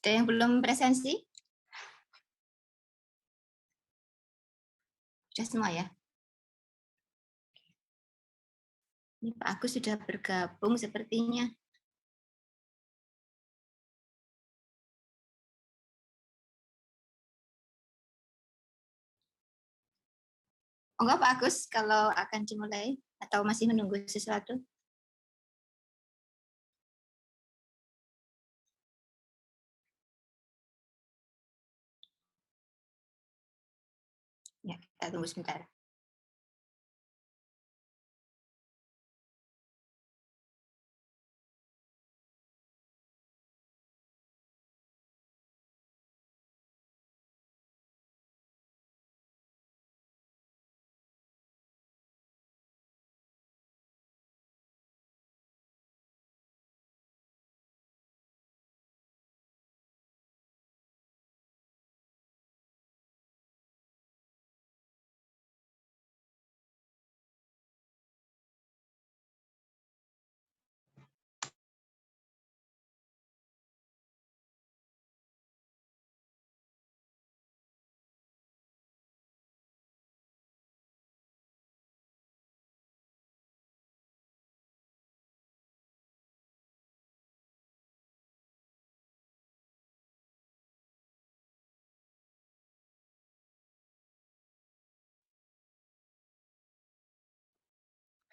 Ada yang belum presensi? Sudah semua ya? Ini Pak Agus sudah bergabung sepertinya. Oh enggak Pak Agus, kalau akan dimulai atau masih menunggu sesuatu? Ya, kita tunggu sebentar.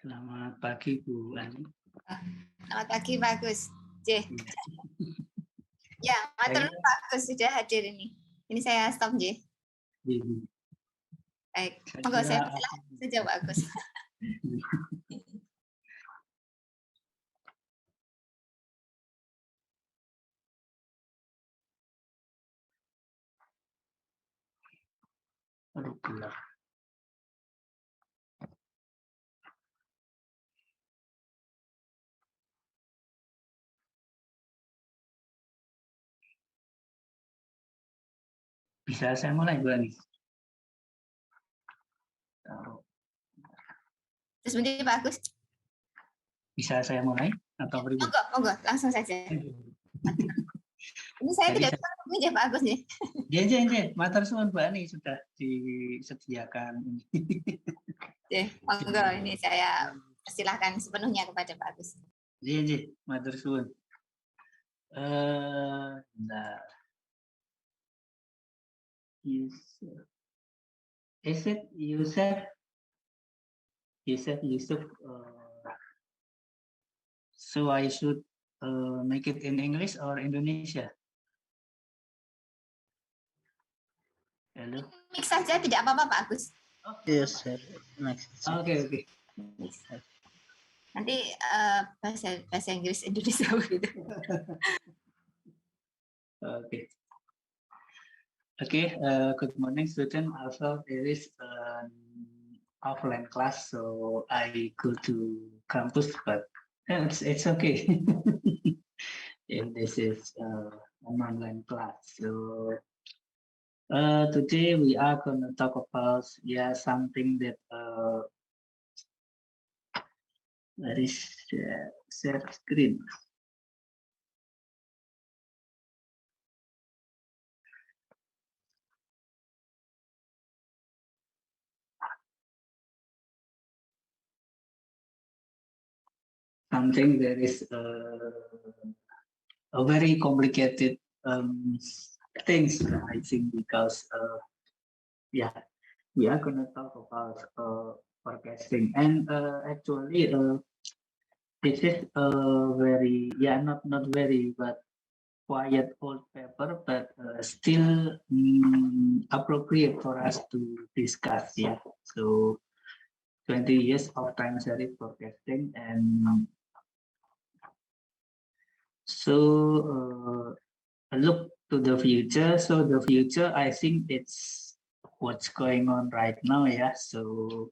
Selamat pagi Bu Ani. Selamat pagi Pak Agus. J. Ya, matur nuwun Pak Agus sudah hadir ini. Ini saya stop J. Baik, monggo saya persilahkan saja Pak Agus. Aduh, gelap. Bisa saya mulai Bu Ani? Terus bentar Pak Agus. Bisa saya mulai atau berikut? Monggo, monggo, langsung saja. Ini saya Jadi tidak bisa menunggu ya Pak Agus nih. Jen, matur suwun Bu Ani sudah disediakan. Monggo, ini saya persilahkan sepenuhnya kepada Pak Agus. Jen, matur suwun. Nah, is it Yusuf? So I should make it in English or Indonesia? Halo. Mix saja tidak apa-apa Pak Agus. Yes, sir. Oke. Nanti bahasa Inggris Indonesia gitu. Okay. Good morning, student. Also, there is an offline class, so I go to campus, but it's okay. And this is an online class. So today we are going to talk about something that is share screen. Something that is a very complicated things, I think, because we are going to talk about forecasting, and actually this is a very not very but quiet old paper, but still appropriate for us to discuss. So 20 years of time series forecasting, and so look to the future. So the future, I think it's what's going on right now. So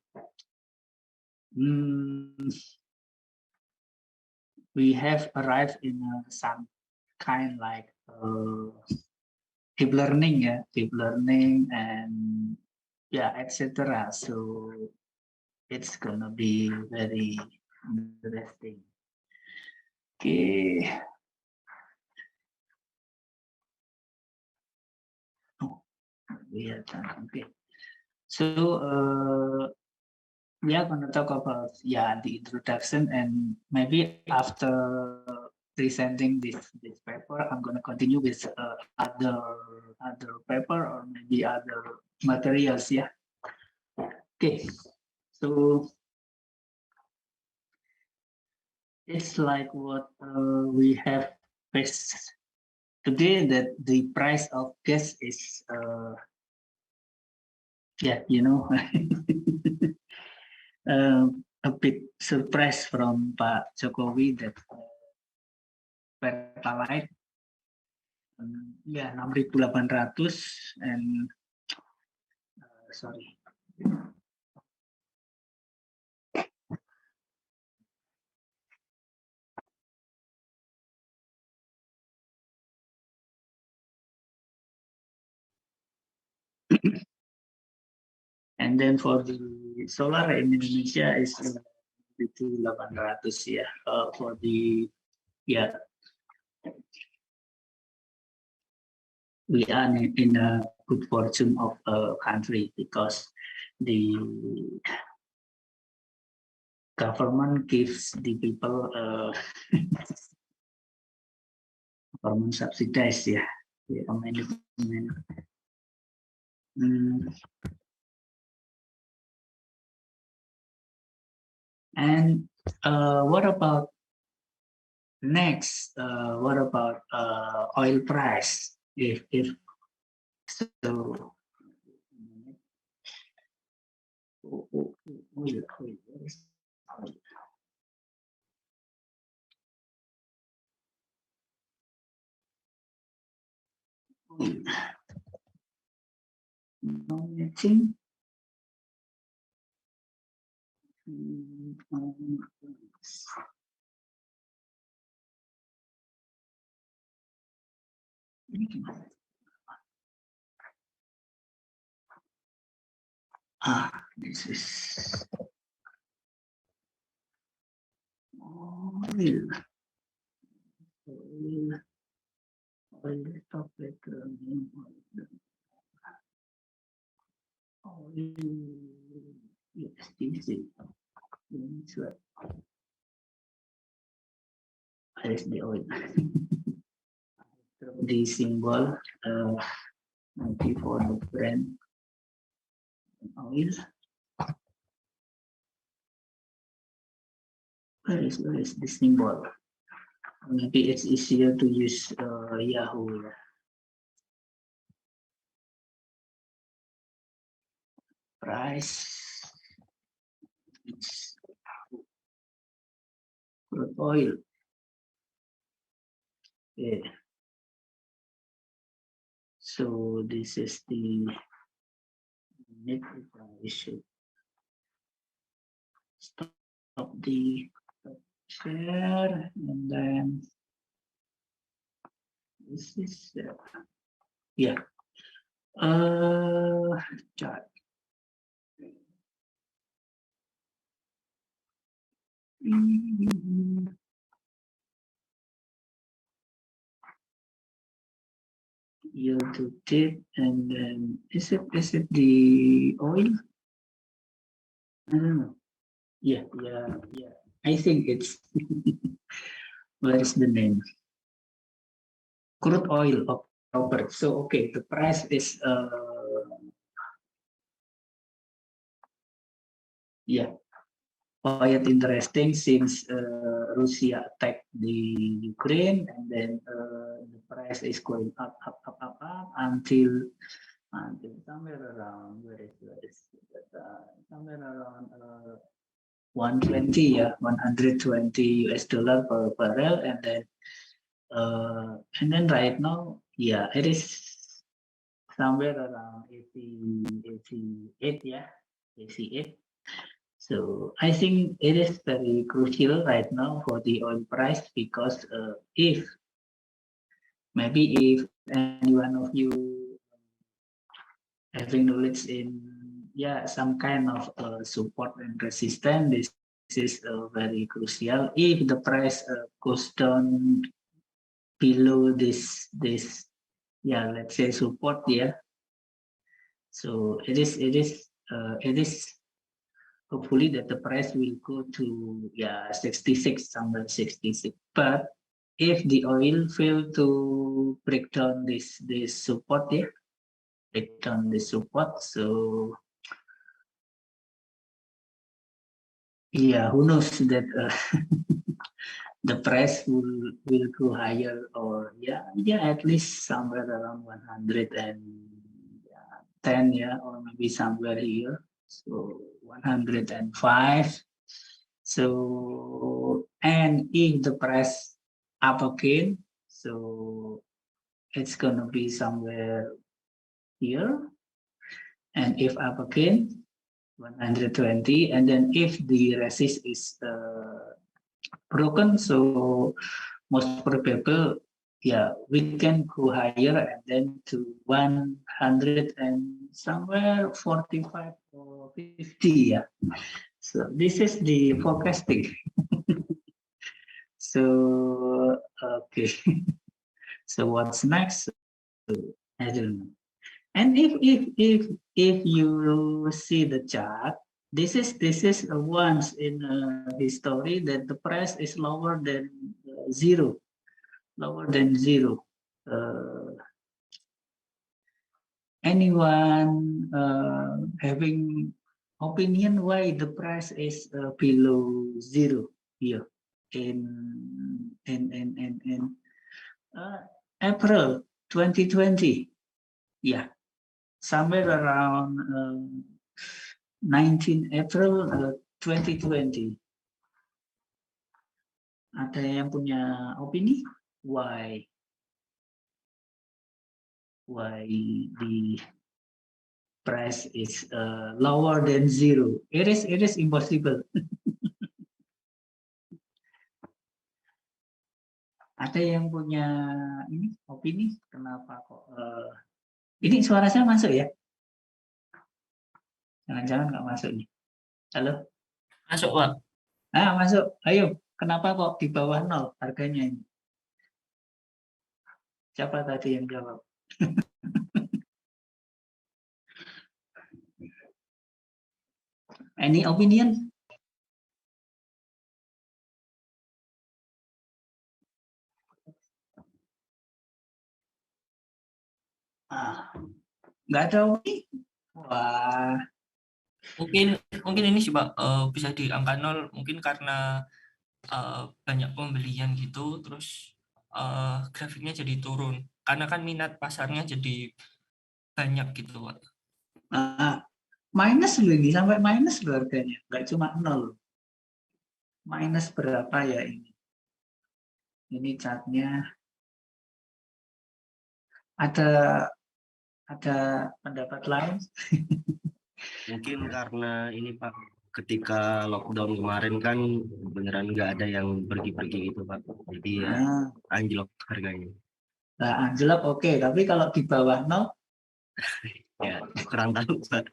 we have arrived in some kind like deep learning, and etc. So it's gonna be very interesting. Okay. we are done. Okay. So we are going to talk about the introduction, and maybe after presenting this paper, I'm going to continue with other paper or maybe other materials. Yeah. Okay. So it's like what we have faced today, that the price of gas is a bit surprise from Pak Jokowi that Pertalite 6.800 and sorry. And then for the solar in Indonesia is 800 for the we are in a good fortune of a country because the government gives the people government subsidize many. And what about next? What about oil price? If so, matching. This is oil. Oil topic. USDC. Here's the oil. The symbol maybe for the brand oil. Where is the symbol? Maybe it's easier to use Yahoo. Price. Crude oil. Yeah. So this is the net issue. Stop the share, and then this is chart. Year to date, and then is it the oil? I don't know. Yeah. I think it's where is the name? Crude oil October. So okay, the price is quite interesting since Russia attacked the Ukraine, and then the price is going up until somewhere around somewhere around 120 $120 per barrel, and then right now it is somewhere around 88 88. So I think it is very crucial right now for the oil price, because if any one of you having knowledge in some kind of support and resistance, this is very crucial. If the price goes down below this let's say support, So it is hopefully that the price will go to 66, somewhere 66. But if the oil fail to break down this support, so who knows that the price will go higher, or at least somewhere around 110, or maybe somewhere here, so 105. So, and if the price up again, so it's gonna be somewhere here, and if up again 120, and then if the resist is broken, so most probable we can go higher, and then to 100 and somewhere 45 or 50. So this is the forecasting. So okay. So what's next? I don't know. And if you see the chart, this is once in history that the price is lower than zero. Anyone having opinion why the price is below zero here in April 2020? Somewhere around 19 April 2020. Ada yang punya opini? Why the price is lower than zero? It is impossible. Ada yang punya opini? Kenapa kok? Ini suara saya masuk ya? Jangan-jangan nggak masuk nih. Halo? Masuk, Pak. Masuk. Ayo, kenapa kok di bawah 0 harganya ini? Siapa tadi yang jawab? Any opinion? Nggak ada opini? Wah. Mungkin ini sih, Pak, bisa di angka 0 mungkin karena banyak pembelian gitu, terus grafiknya jadi turun karena kan minat pasarnya jadi banyak gitu, Pak. Minus loh ini, sampai minus loh harganya, nggak cuma 0. Minus berapa ya ini? Ini chartnya. Ada pendapat lain? Mungkin karena ini, Pak, ketika lockdown kemarin kan beneran nggak ada yang pergi-pergi gitu, Pak. Jadi anjlok harganya. Nah, anjlok oke, tapi kalau di bawah 0? Ya, kurang tahu, Pak.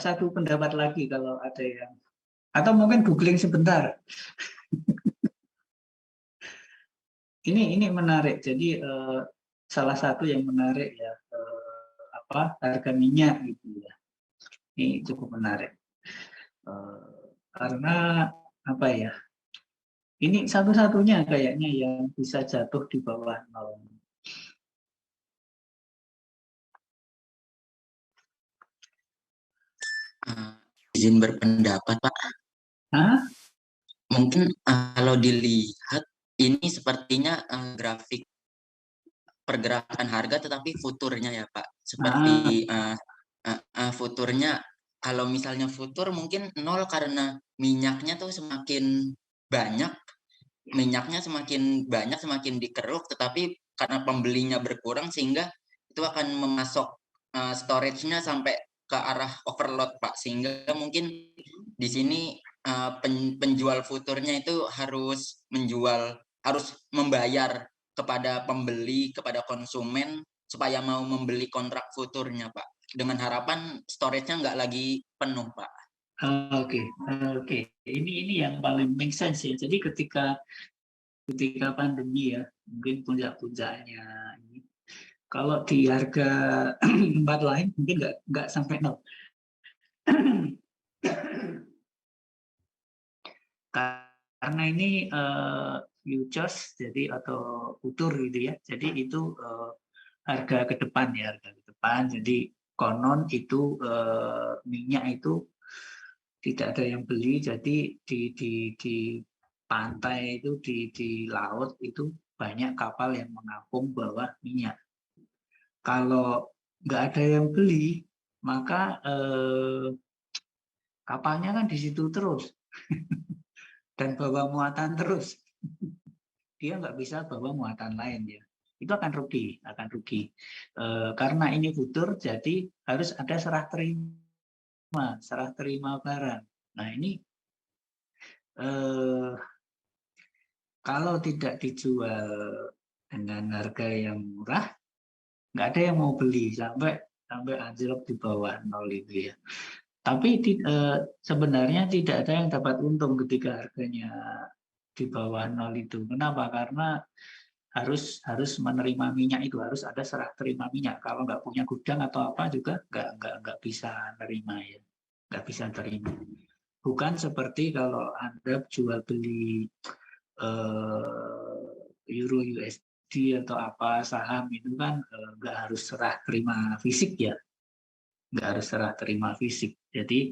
Satu pendapat lagi kalau ada yang, atau mungkin googling sebentar. Ini menarik. Jadi salah satu yang menarik ya, harga minyak gitu ya. Ini cukup menarik. Karena apa ya? Ini satu-satunya kayaknya yang bisa jatuh di bawah 0. Izin berpendapat, Pak. Mungkin kalau dilihat ini sepertinya grafik pergerakan harga, tetapi futurnya ya, Pak. Seperti futurnya, kalau misalnya futur mungkin 0 karena minyaknya tuh semakin banyak, semakin dikeruk, tetapi karena pembelinya berkurang sehingga itu akan memasok storage-nya sampai ke arah overload, Pak. Sehingga mungkin di sini penjual futurnya itu harus membayar kepada pembeli, kepada konsumen supaya mau membeli kontrak futurnya, Pak. Dengan harapan storage-nya nggak lagi penuh, Pak. Oke. Ini yang paling make sense ya. Jadi ketika ketika pandemi ya, mungkin puncak-puncaknya ini. Kalau di harga tempat lain mungkin nggak sampai 0. Karena ini futures jadi atau futur gitu ya. Jadi itu harga ke depan ya, harga ke depan. Jadi konon itu minyak itu tidak ada yang beli, jadi di pantai itu di laut itu banyak kapal yang mengapung bawa minyak. Kalau nggak ada yang beli, maka kapalnya kan di situ terus dan bawa muatan terus. Dia nggak bisa bawa muatan lain ya. Itu akan rugi, karena ini futur, jadi harus ada serah terima barang. Nah ini kalau tidak dijual dengan harga yang murah, nggak ada yang mau beli sampai anjlok di bawah 0 itu ya. Tapi sebenarnya tidak ada yang dapat untung ketika harganya di bawah 0 itu. Kenapa? Karena harus menerima minyak itu, harus ada serah terima minyak. Kalau nggak punya gudang atau apa juga nggak bisa terima ya, nggak bisa terima. Bukan seperti kalau Anda jual beli euro USD atau apa saham itu kan nggak harus serah terima fisik ya, nggak harus serah terima fisik. Jadi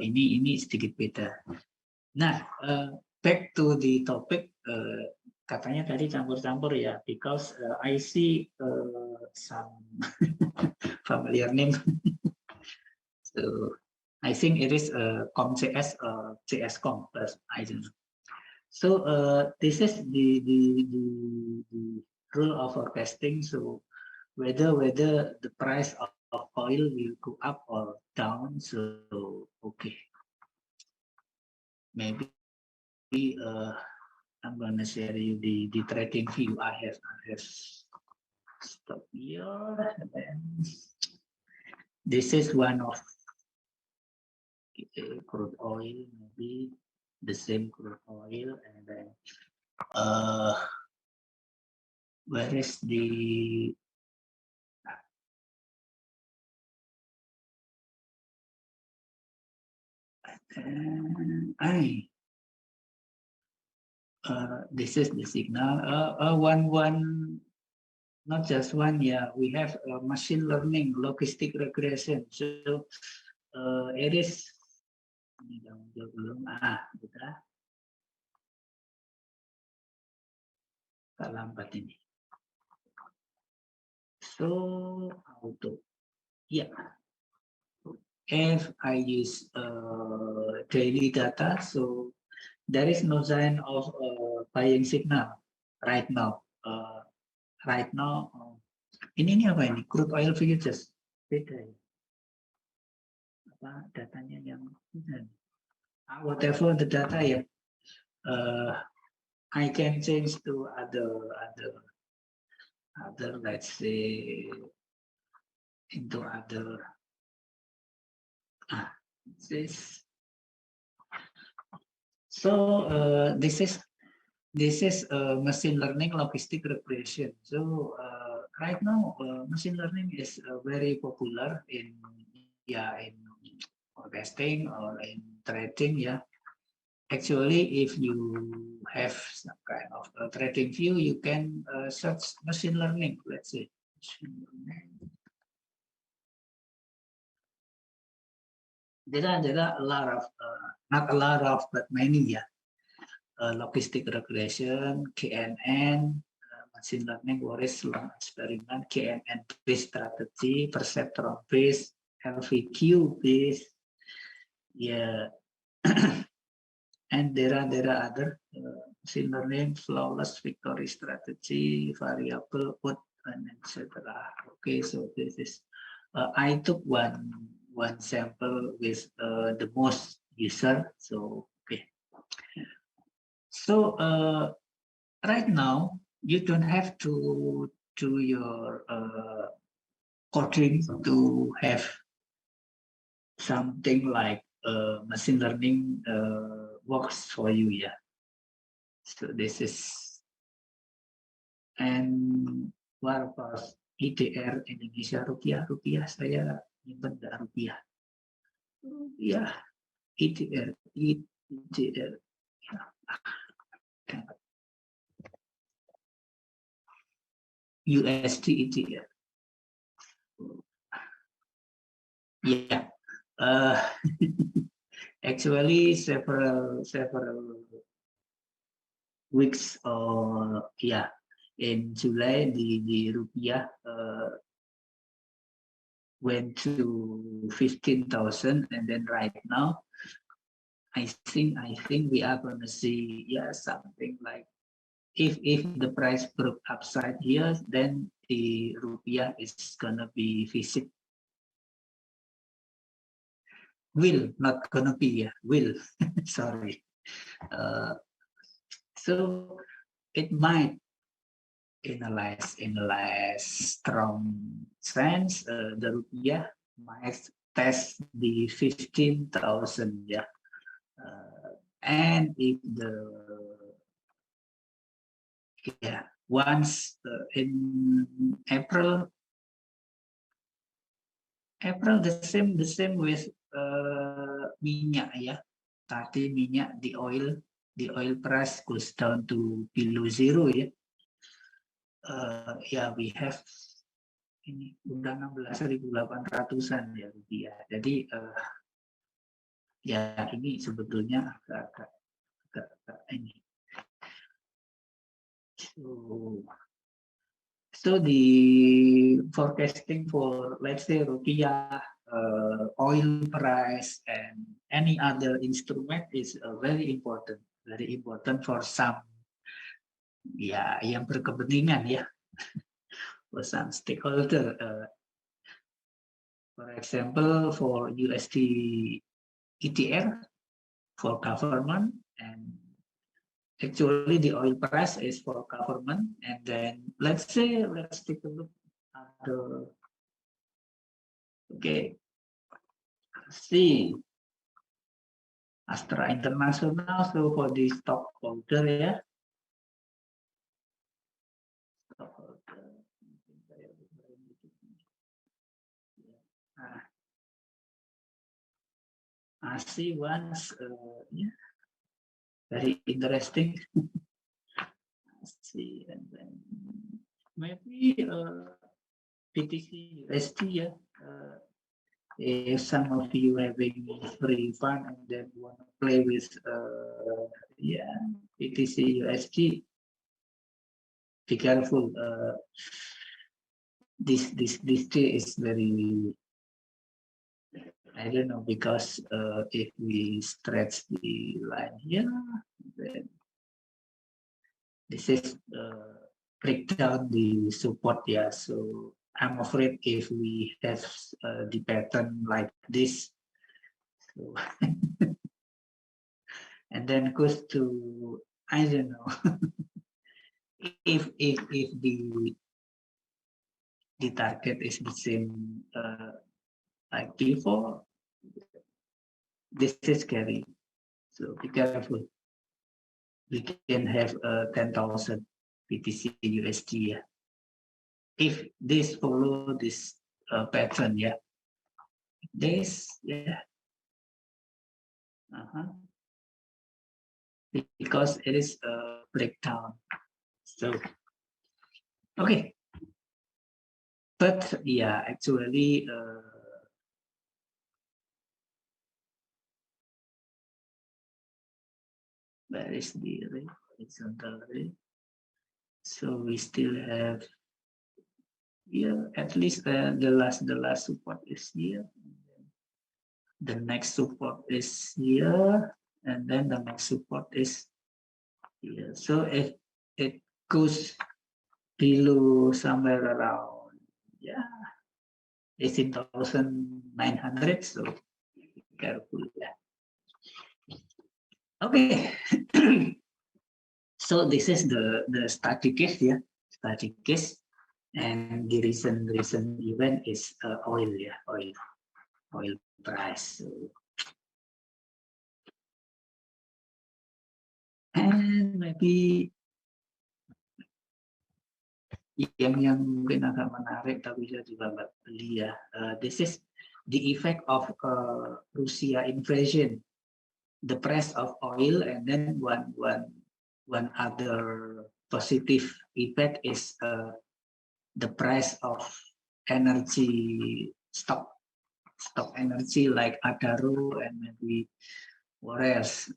ini sedikit beda. Nah, back to the topic, katanya tadi campur-campur ya, because I see some familiar name. So I think it is ComCS, CSCom, but I don't know. So this is the rule of forecasting. So whether the price of oil will go up or down. So okay, maybe I'm gonna share you the trading view I have stop here. And then this is one of crude oil, maybe the same crude oil, and then where is the this is the signal. One, not just one. Yeah, we have machine learning, logistic regression. So it is. Sudah. Tak lambat ini. So auto. Yeah. If I use daily data, so there is no sign of buying signal right now. Ini apa ini? Crude oil futures. Beda ya. Apa datanya yang whatever the data ya. I can change to other let's say into other this. So this is machine learning logistic regression. So right now machine learning is very popular in forecasting or in trading. Yeah, actually, if you have some kind of trading view, you can search machine learning. Let's say machine learning. There are a lot of not a lot of but many logistic regression, KNN, machine learning, Wallace long experiment, KNN based strategy, perceptron based, LVQ based, yeah. And there are other machine learning, flawless victory strategy, variable put, and etc. Okay, so this is I took one sample with the most user. So okay. So right now you don't have to do your coding to have something like machine learning works for you. Yeah. So this is And what about IDR Indonesia rupiah? Rupiah saya nyimpen nggak rupiah? Rupiah IDR IDR USD IDR. Yeah. Actually several weeks or in July the rupiah went to 15,000, and then right now I think we are going to see something like if the price broke upside here, then the rupiah is gonna be visit. Will, not gonna be, will. Sorry. So it might in a less strong sense, the rupiah might test the 15,000, and if the once in April the same with minyak tadi minyak the oil price goes down to below zero we have ini udah 16.800-an rupiah. Jadi ini sebetulnya agak ini. So the forecasting for, let's say, rupiah, oil price, and any other instrument is very important for some yang berkepentingan for some stakeholder. For example, for USD ETR for government, and actually the oil price is for government. And then let's take a look at the see Astra International. So for the stockholder I see once very interesting. See, and then maybe BTC USD if some of you having free fund and then want to play with BTC USD, be careful. This day is very, I don't know, because if we stretch the line here, then this is break down the support. So I'm afraid if we have the pattern like this, so and then goes to, I don't know, if the target is the same like before, this is scary. So be careful. We can have 10,000 BTC USD if this follow this pattern. This because it is a breakdown. So okay, but actually where is the horizontal rate? So we still have at least the last support is here. The next support is here, and then the next support is here. So if it goes below somewhere around 18,900, so be careful. Okay. So this is the static case, static case, and the recent event is oil, oil price. So, and maybe yang mungkin agak menarik tapi saya juga nggak beli ya. This is the effect of Rusia invasion, the price of oil, and then one other positive effect is the price of energy stock energy like Adaro and maybe what else.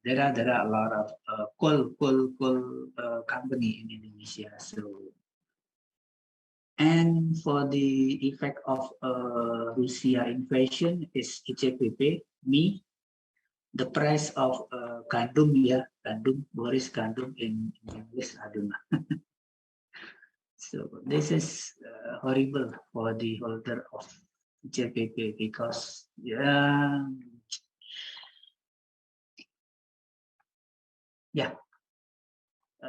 There are a lot of coal company in Indonesia. So, and for the effect of Russia invasion is ICBP, the price of gandum, what is gandum in English? I don't know. So this is horrible for the holder of ICBP because there are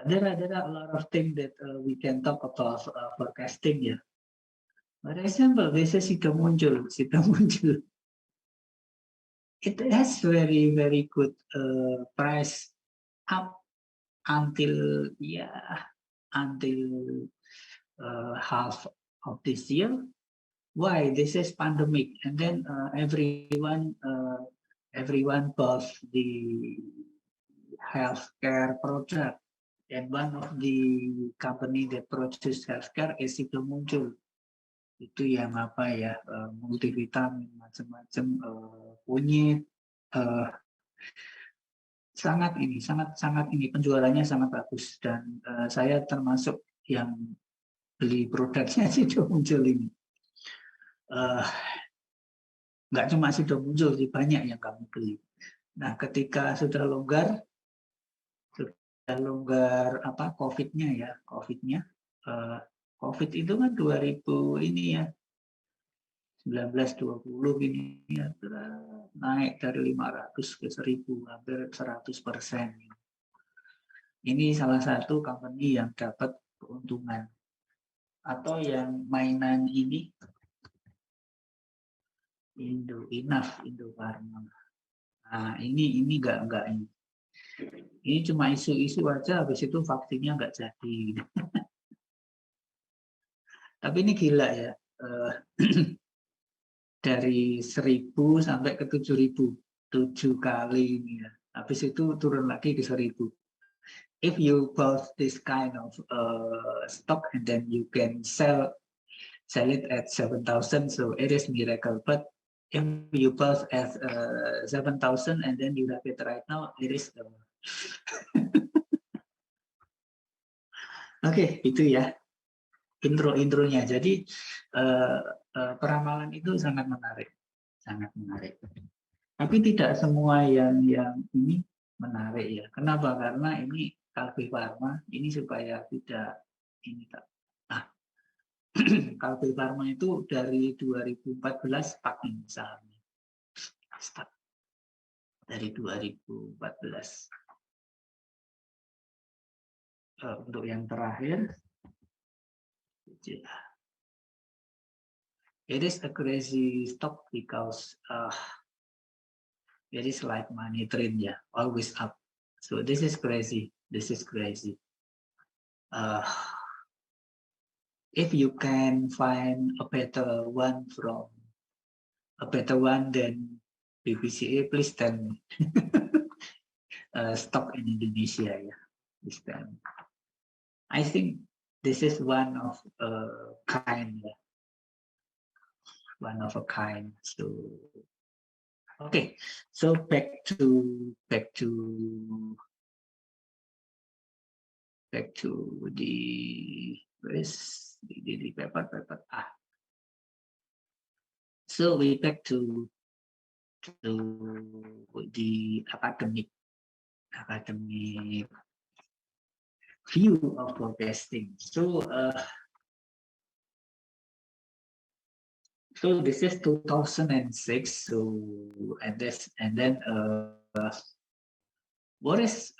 a lot of things that we can talk about forecasting ya. For example, this is sudah muncul. It has very good price up until half of this year. Why? This is pandemic, and then everyone bought the healthcare product, and one of the company that produce healthcare is itu muncul. Itu yang apa ya, multivitamin macam-macam, kunyit, sangat ini penjualannya sangat bagus, dan saya termasuk yang beli produknya Sido Muncul ini. Nggak cuma Sido Muncul, banyak yang kami beli. Nah, ketika sudah longgar apa COVID-nya, COVID itu kan 2000 ini ya, 19-20 ini ya, naik dari 500 ke 1000, hampir 100%. Ini salah satu company yang dapat keuntungan. Atau yang mainan ini, Indofarma. Nah, ini enggak ini. Ini cuma isu-isu aja, habis itu vaksinnya nggak jadi. Tapi ini gila ya. Dari 1000 sampai ke 7000, 7 kali ini ya. Habis itu turun lagi ke 1000. If you bought this kind of stock and then you can sell it at 7,000, so it is miracle. But if you bought at 7,000 and then you have it right now, it is Oke, itu ya intronya. Jadi peramalan itu sangat menarik. Tapi tidak semua yang ini menarik ya. Kenapa? Karena ini Kalbe Farma ini supaya tidak ini tak. Nah, Kalbe Farma itu dari 2014 pakai sahamnya. Start dari 2014. Untuk yang terakhir, it is a crazy stock because it is like money trend ya, always up. So this is crazy. If you can find a better one than BBCA, please tell me. Stock in Indonesia ya, please tell me. I think this is one of a kind. So, okay. So back to the paper. So we back to the academic view of forecasting. So this is 2006. So and then what is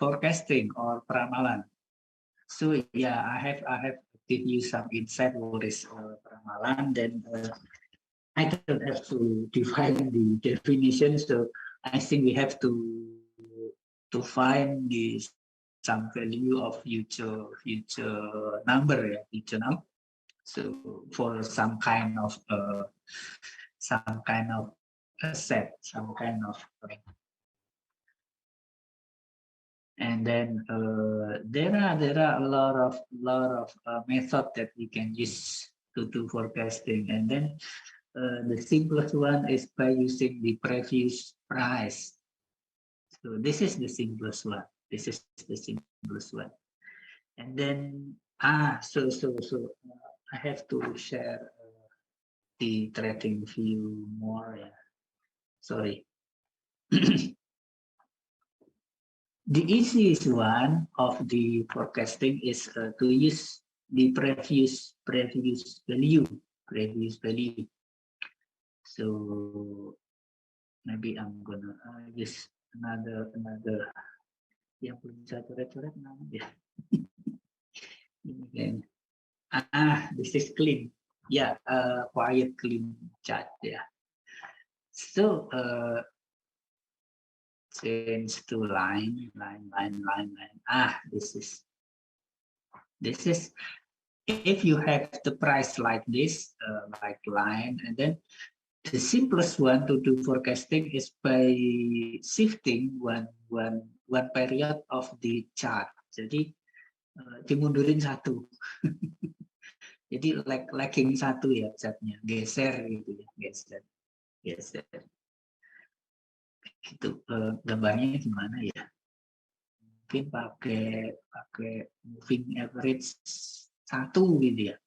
forecasting or peramalan? So yeah, I have give you some insight what is peramalan. Then I don't have to define the definition. So I think we have to find this some value of future number, yeah, future number. So for some kind of asset, some kind of and then there are a lot of method that we can use to do forecasting, and then the simplest one is by using the previous price. So this is the simplest one. This is the simplest one. And then so I have to share the trading view more. Yeah. Sorry. The easiest one of the forecasting is to use the previous value. So maybe I'm gonna use another yang bisa coret-coret namanya. Ini kan. This is clean. Yeah, quiet clean chart. Yeah. So change to line. This is if you have the price like this, like line, and then the simplest one to do forecasting is by shifting one period of the chart. Jadi dimundurin satu. Jadi lagging satu ya chartnya, geser gitu ya, geser. Itu gambarnya gimana ya? Mungkin pakai moving average satu gitu ya.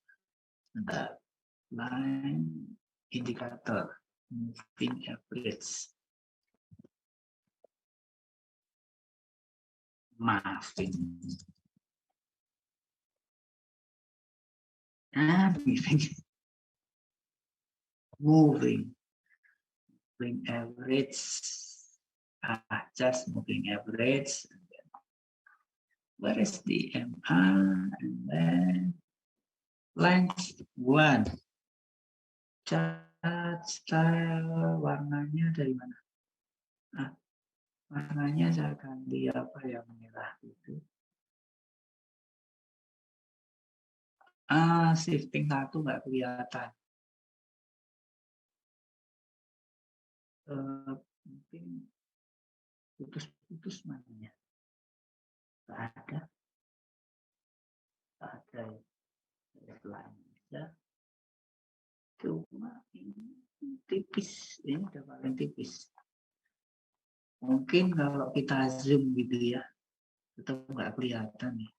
Bentar. Line indikator moving average. Maafin. Moving average. Just moving average. Where is the MA? And then length 1. Chart style warnanya dari mana? Warnanya saya ganti apa yang merah itu. Shifting satu nggak kelihatan. Mungkin putus mananya. Ada ya. Cuma ini tipis, ini udah paling tipis. Mungkin kalau kita zoom gitu ya, tetap nggak kelihatan ya.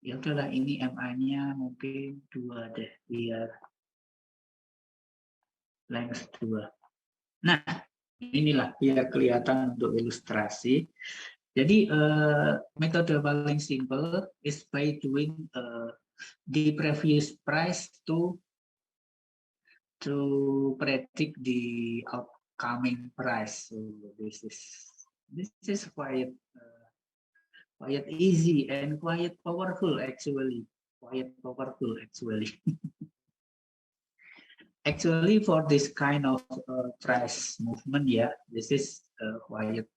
Ya udahlah, ini MA-nya mungkin 2 deh, biar length 2. Nah, inilah biar kelihatan untuk ilustrasi. Jadi metode paling simple is by doing the previous price to predict the upcoming price. So this is quite easy and quite powerful actually. Actually, for this kind of price movement, yeah, this is quite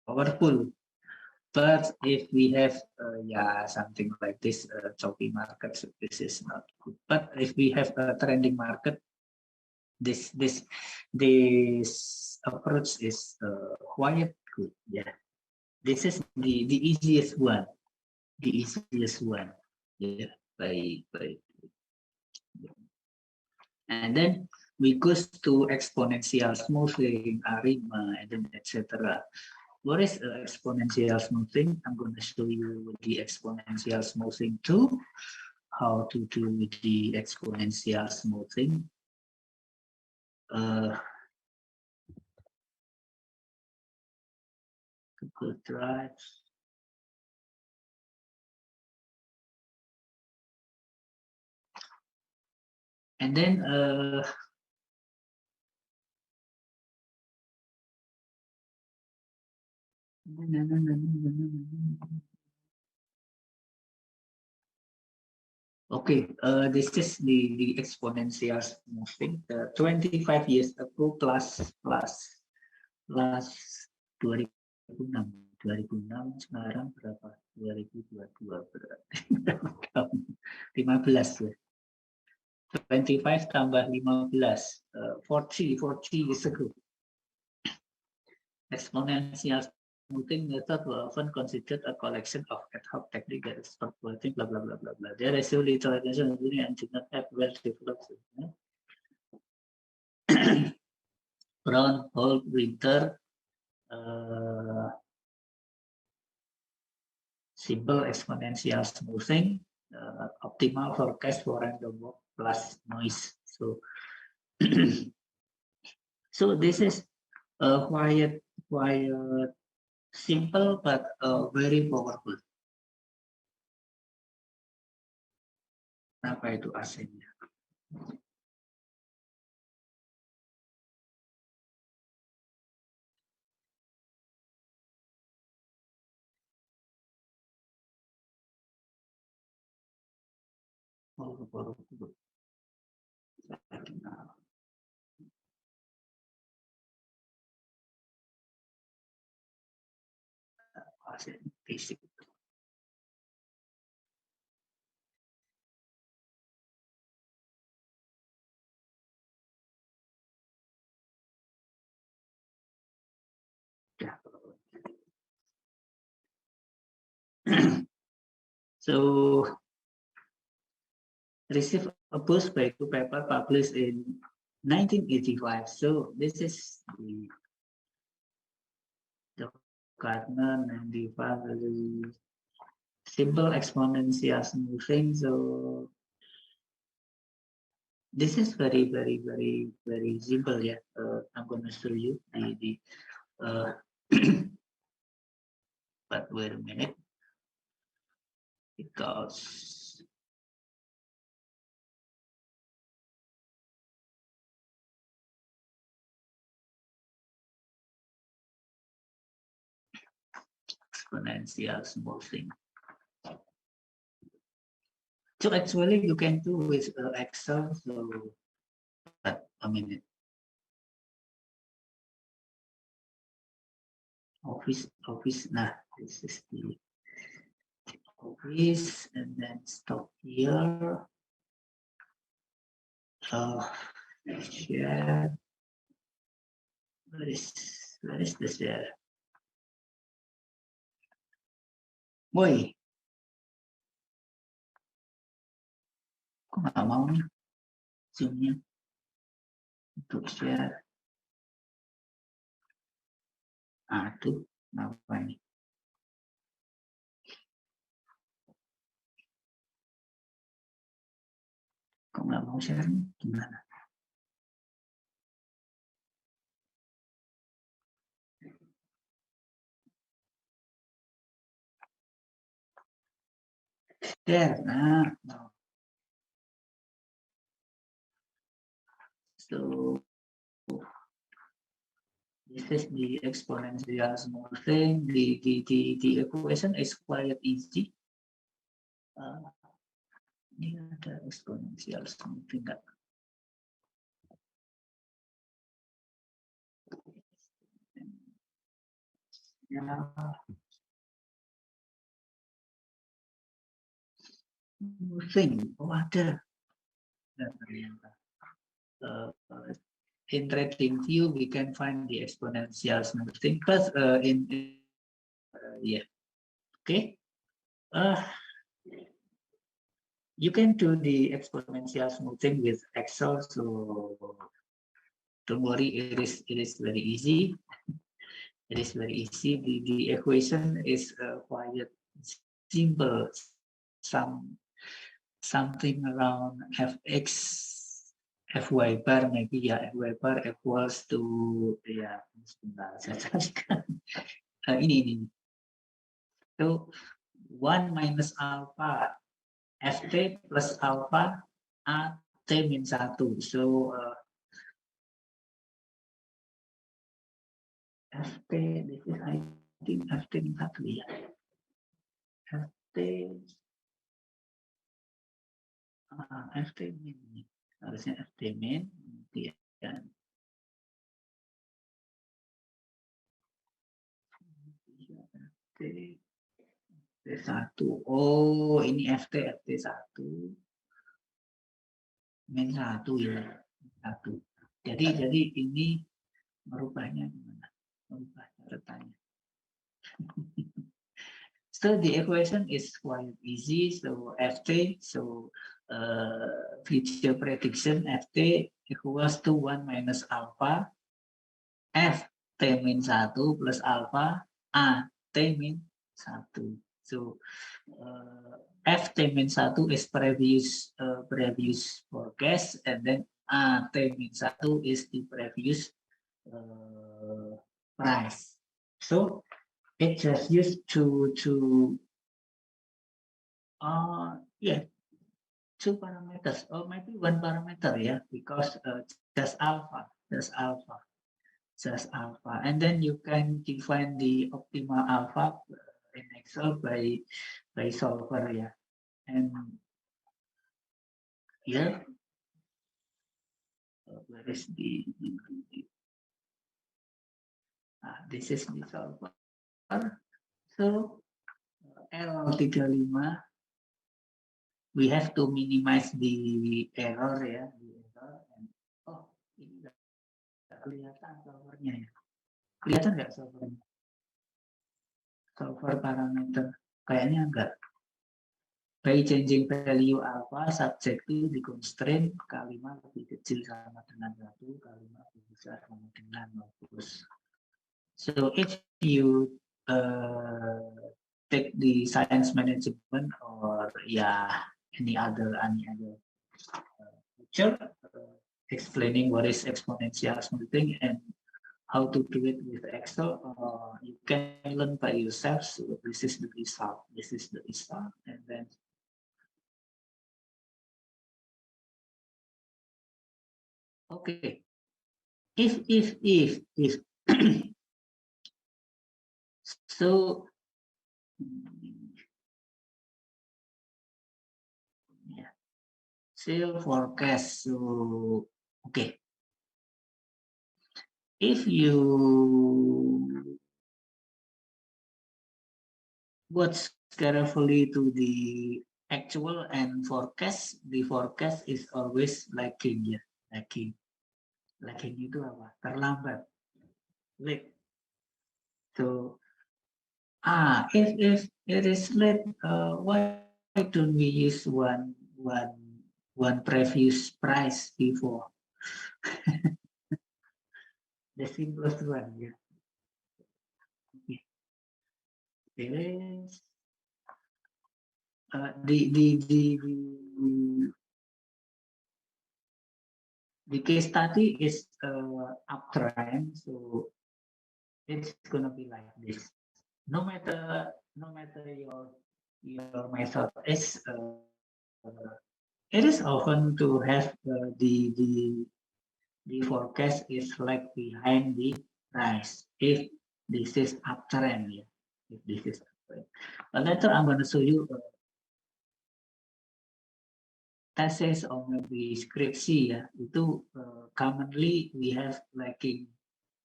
powerful. But if we have something like this choppy market, so this is not good. But if we have a trending market, this approach is quite good. Yeah, this is the easiest one. Yeah, and then we go to exponential smoothing, ARIMA, and then etc. What is exponential smoothing? I'm going to show you the exponential smoothing too. How to do the exponential smoothing. Google Drive. And then okay, this is the exponential smoothing. 25 years ago plus 2006. 2006 sekarang berapa? 2022 berarti berapa tahun? 15 ya. 25 tambah 15, 40 years ago. Exponential smoothing method were often considered a collection of ad hoc techniques that expert quality, blah blah blah blah blah. There is a little and did not have well developed. Brown, Holt, Winter, simple exponential smoothing, optimal forecast for random walk plus noise. So, so this is quite simple but very powerful. Apa itu AC-nya? Basic. So, received a boost by two paper published in 1985. So this is the Gardner 95 simple exponential smoothing. So this is very simple. Yeah, I'm going to show you the but wait a minute, because exponential smoothing. So actually you can do with Excel. So, but a minute. Office. Nah, this is the Office, and then stop here. Share. Where is the share? Woi, kok nggak mau nih zoomnya untuk share? Aduh, kenapa ini? Kok nggak mau share? Gimana? Share, nah, no. So this is the exponential smoothing. The equation is quite easy. Ini ada exponential smoothing nggak? Ya. Smoothing, oh ada. Dan ternyata in trading view we can find the exponential smoothing, but yeah, okay. You can do the exponential smoothing with Excel, so don't worry, it is very easy. It is very easy. The equation is quite simple. Something around fx fy bar, maybe ya, fy bar equals to ya, sebentar saya carikan. Ini. So 1 minus alpha ft plus alpha at min 1. So ft, this is I think ft min 1 ya. ft min, harusnya ft min, kemudian FT1. Oh, ini FT1. Min 1 ya. 1. Jadi ini merubahnya gimana? Merubah catatannya. So the equation is quite easy. So FT, future prediction FT equals to 1 minus alpha FT min 1 plus alpha AT min 1. So FT min 1 is previous forecast, and then AT min 1 is the previous price. So it just used to two parameters, or maybe one parameter, yeah, because just alpha, and then you can define the optimal alpha in Excel by solver, yeah, and here where is the this is the solver. So error 35, we have to minimize the error, ya, and oh ini nggak kelihatan solvernya ya, kelihatan nggak solvernya, solver parameter kayaknya enggak. By changing value alpha subject to the constraint K5 lebih kecil sama dengan 1, K5 lebih besar sama dengan 0. So if you take the science management or any other feature explaining what is exponential smoothing and how to do it with Excel, you can learn by yourself. So this is the result. And then okay, if so yeah, sale forecast. So okay, if you watch carefully to the actual and forecast, the forecast is always lagging, ya, lagging itu apa? Terlambat. Late. So if it is late, why don't we use one previous price before? The simplest one, yeah. Okay. It is the case study is uptrend, so it's gonna be like this. No matter your method is, it is often to have the forecast is like behind the price if this is uptrend, yeah. If this is uptrend. But later I'm going to show you thesis or maybe skripsi, ya, itu commonly we have lacking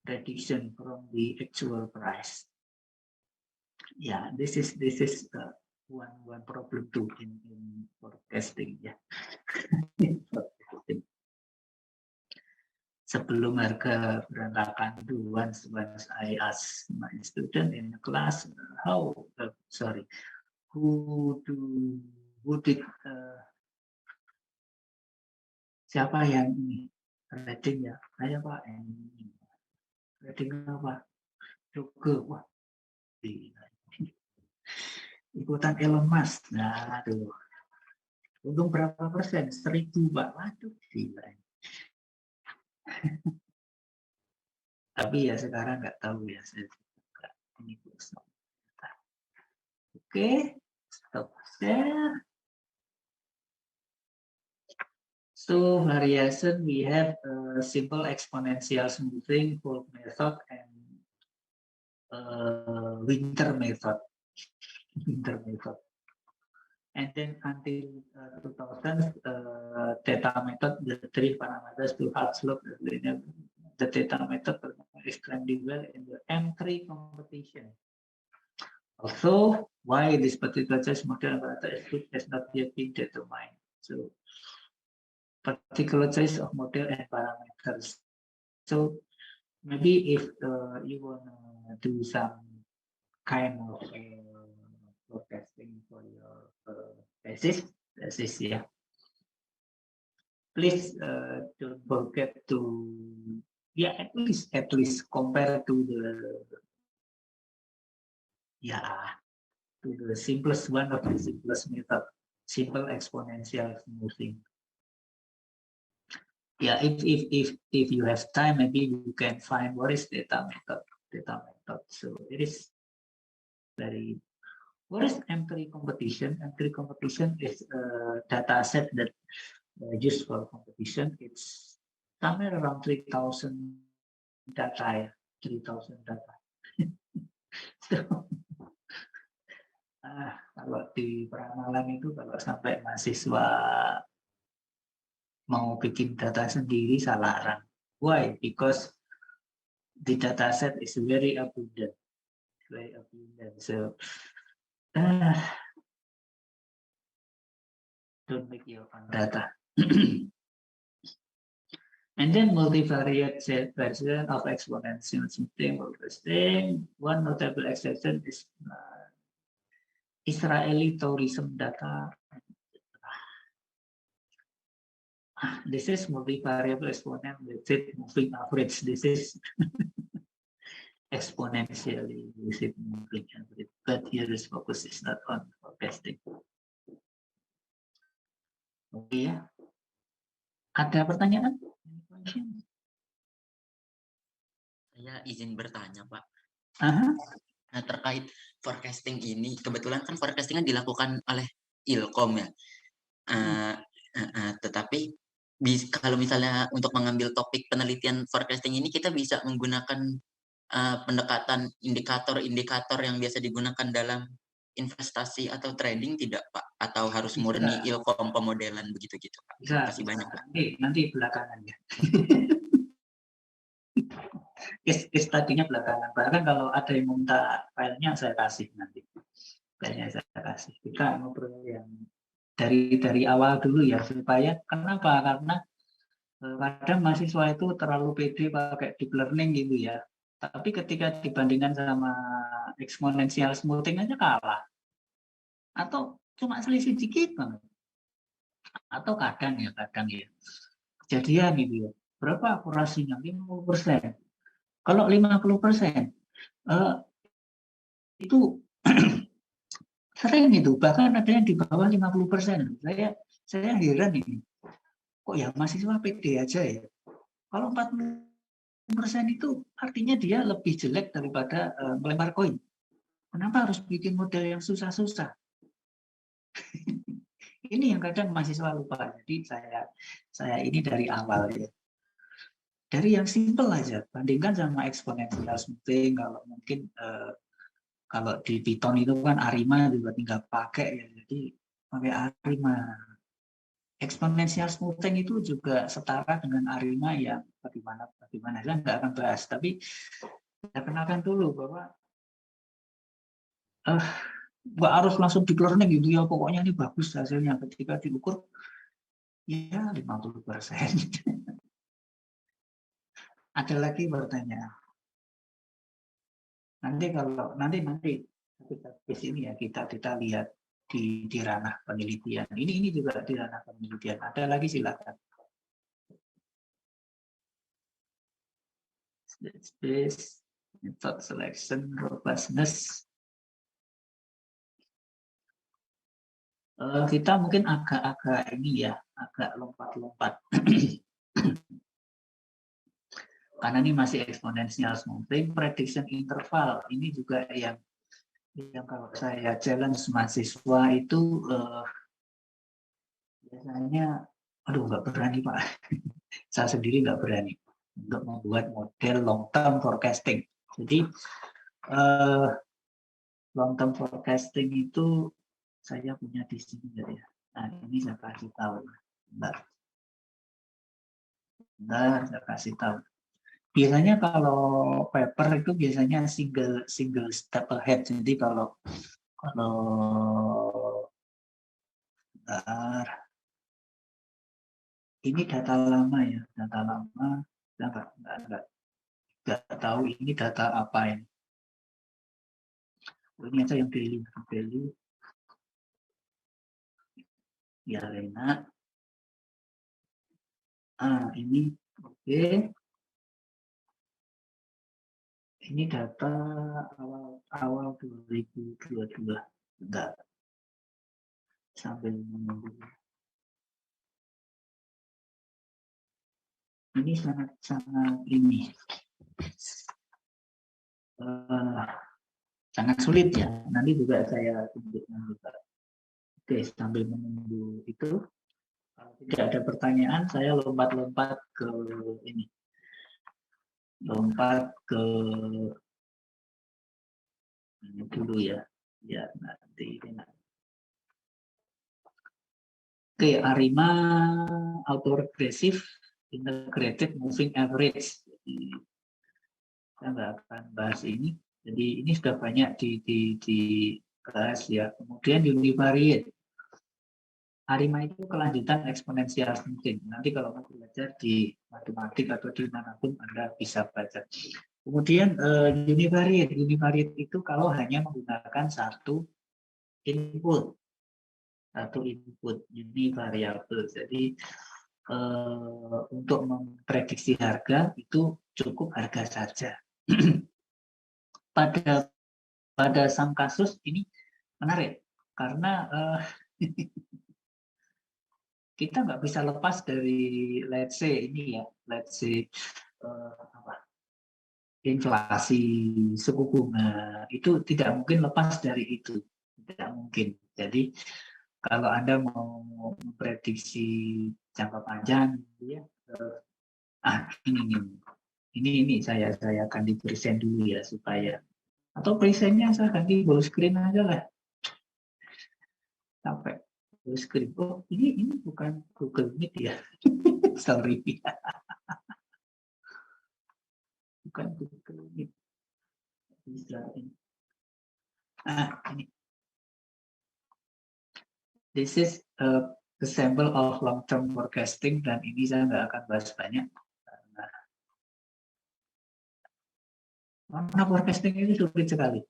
prediction from the actual price. Yeah, this is one problem too in forecasting, ya. Sebelum harga berantakan dulu, once I ask my student in the class who did siapa yang ini trading, ya, saya Pak, ini trading apa, juga, wah, ikutan Elon Musk, nah aduh, untung berapa persen, 1000 Pak, waduh, gila. Tapi ya sekarang nggak tahu, ya, saya ini stop. Oke, stop share. So variation, we have simple exponential smoothing, Fold method, and winter method. And then until 2000, theta method, the 3 parameters to half slope, the theta method is extremely well in the M3 competition. Also, why this particular choice model has not yet been determined. So, particular choice of model and parameters. So, maybe if you want to do some kind of forecasting for your thesis, yeah. Please don't forget to, yeah, at least compare to the simplest one of the simplest method, simple exponential smoothing. Yeah, if you have time, maybe you can find what is data method. So it is very. What is M3 competition? M3 competition is a data set that used for competition. It's somewhere around 3,000 data, 3,000 data. So, kalau di peramalan itu kalau sampai mahasiswa mau bikin data sendiri salah larang. Why? Because the data set is very abundant. So don't make your own data. And then multivariate version of exponential smoothing. One notable exception is Israeli tourism data. This is multivariable exponent with moving average. This is exponentially with moving average. But here is focus is not on forecasting. Oke ya. Ada pertanyaan? Saya izin bertanya, Pak. Aha. Nah, terkait forecasting ini, kebetulan kan forecasting kan dilakukan oleh Ilkom ya. Tetapi kalau misalnya untuk mengambil topik penelitian forecasting ini, kita bisa menggunakan pendekatan indikator-indikator yang biasa digunakan dalam investasi atau trading tidak, Pak? Atau harus murni Ilkom pemodelan begitu-gitu, Pak? Terima kasih banyak, Pak. Nanti belakangan ya. Tadinya belakangan. Bahkan kalau ada yang minta filenya saya kasih nanti. Filenya saya kasih. Kita ngobrol yang dari awal dulu ya, supaya kenapa? Karena kadang mahasiswa itu terlalu pede pakai deep learning gitu ya. Tapi ketika dibandingkan sama exponential smoothing aja kalah. Atau cuma selisih dikit banget. Atau kadang ya. Kejadian gitu ya. Berapa akurasinya? 50%. Kalau 50%, itu sering itu. Bahkan ada yang di bawah 50%. Saya heran ini. Kok ya mahasiswa pede aja ya? Kalau 40% itu artinya dia lebih jelek daripada melempar koin. Kenapa harus bikin model yang susah-susah? Ini yang kadang mahasiswa lupa. Jadi saya ini dari awal ya. Dari yang simple aja, bandingkan sama exponential smoothing. Kalau mungkin kalau di Python itu kan ARIMA juga tinggal pakai ya. Jadi pakai ARIMA. Exponential smoothing itu juga setara dengan ARIMA yang bagaimana saya nggak akan bahas. Tapi saya kenalkan dulu bahwa nggak harus langsung deep learning gitu ya, pokoknya ini bagus hasilnya. Ketika diukur ya 50%. Ada lagi pertanyaan? Nanti habis ini ya kita lihat di ranah penelitian. Ini juga di ranah penelitian. Ada lagi silakan. Space, method selection, robustness. Kita mungkin agak ini ya, agak lompat-lompat. Karena ini masih exponential smoothing, prediction interval. Ini juga yang kalau saya challenge mahasiswa itu biasanya, aduh nggak berani Pak. Saya sendiri nggak berani untuk membuat model long term forecasting. Jadi long term forecasting itu saya punya di sini ya. Nah ini saya kasih tahu. Bentar saya kasih tahu. Biasanya kalau paper itu biasanya single step ahead. Jadi kalau bentar, ini data lama ya, data lama. Nggak tahu ini data apa ini. Ini aja yang daily. Ya Lena. Ini oke. Ini data awal 2022. Bentar. Sambil menunggu. Ini sangat ini. Sangat sulit ya. Nanti juga saya tunjukkan juga. Oke, sambil menunggu itu, kalau tidak ada pertanyaan, saya lompat-lompat ke ini. Lompat ke ini dulu ya. Ya, nanti enak. Oke, ARIMA autoregressive integrated moving average. Jadi, saya nggak akan bahas ini. Jadi ini sudah banyak dibahas ya. Kemudian univariate. ARIMA itu kelanjutan eksponensial mungkin. Nanti kalau mau belajar di matematik atau di manapun Anda bisa baca. Kemudian univariate. Univariate itu kalau hanya menggunakan satu input univariable. Jadi untuk memprediksi harga itu cukup harga saja. Pada sang kasus ini menarik karena kita nggak bisa lepas dari let's say ini ya, let's say inflasi, suku bunga itu tidak mungkin lepas dari itu, tidak mungkin. Jadi kalau Anda mau memprediksi jangka panjang, ya, ini saya akan di present dulu ya supaya, atau presentnya saya ganti full screen aja lah, sampai full screen. Oh ini bukan Google Meet ya, sorry, bukan Google Meet. Bisa ini. Ini. This is a sample of long-term forecasting dan ini saya nggak akan bahas banyak. Karena forecasting ini sulit sekali.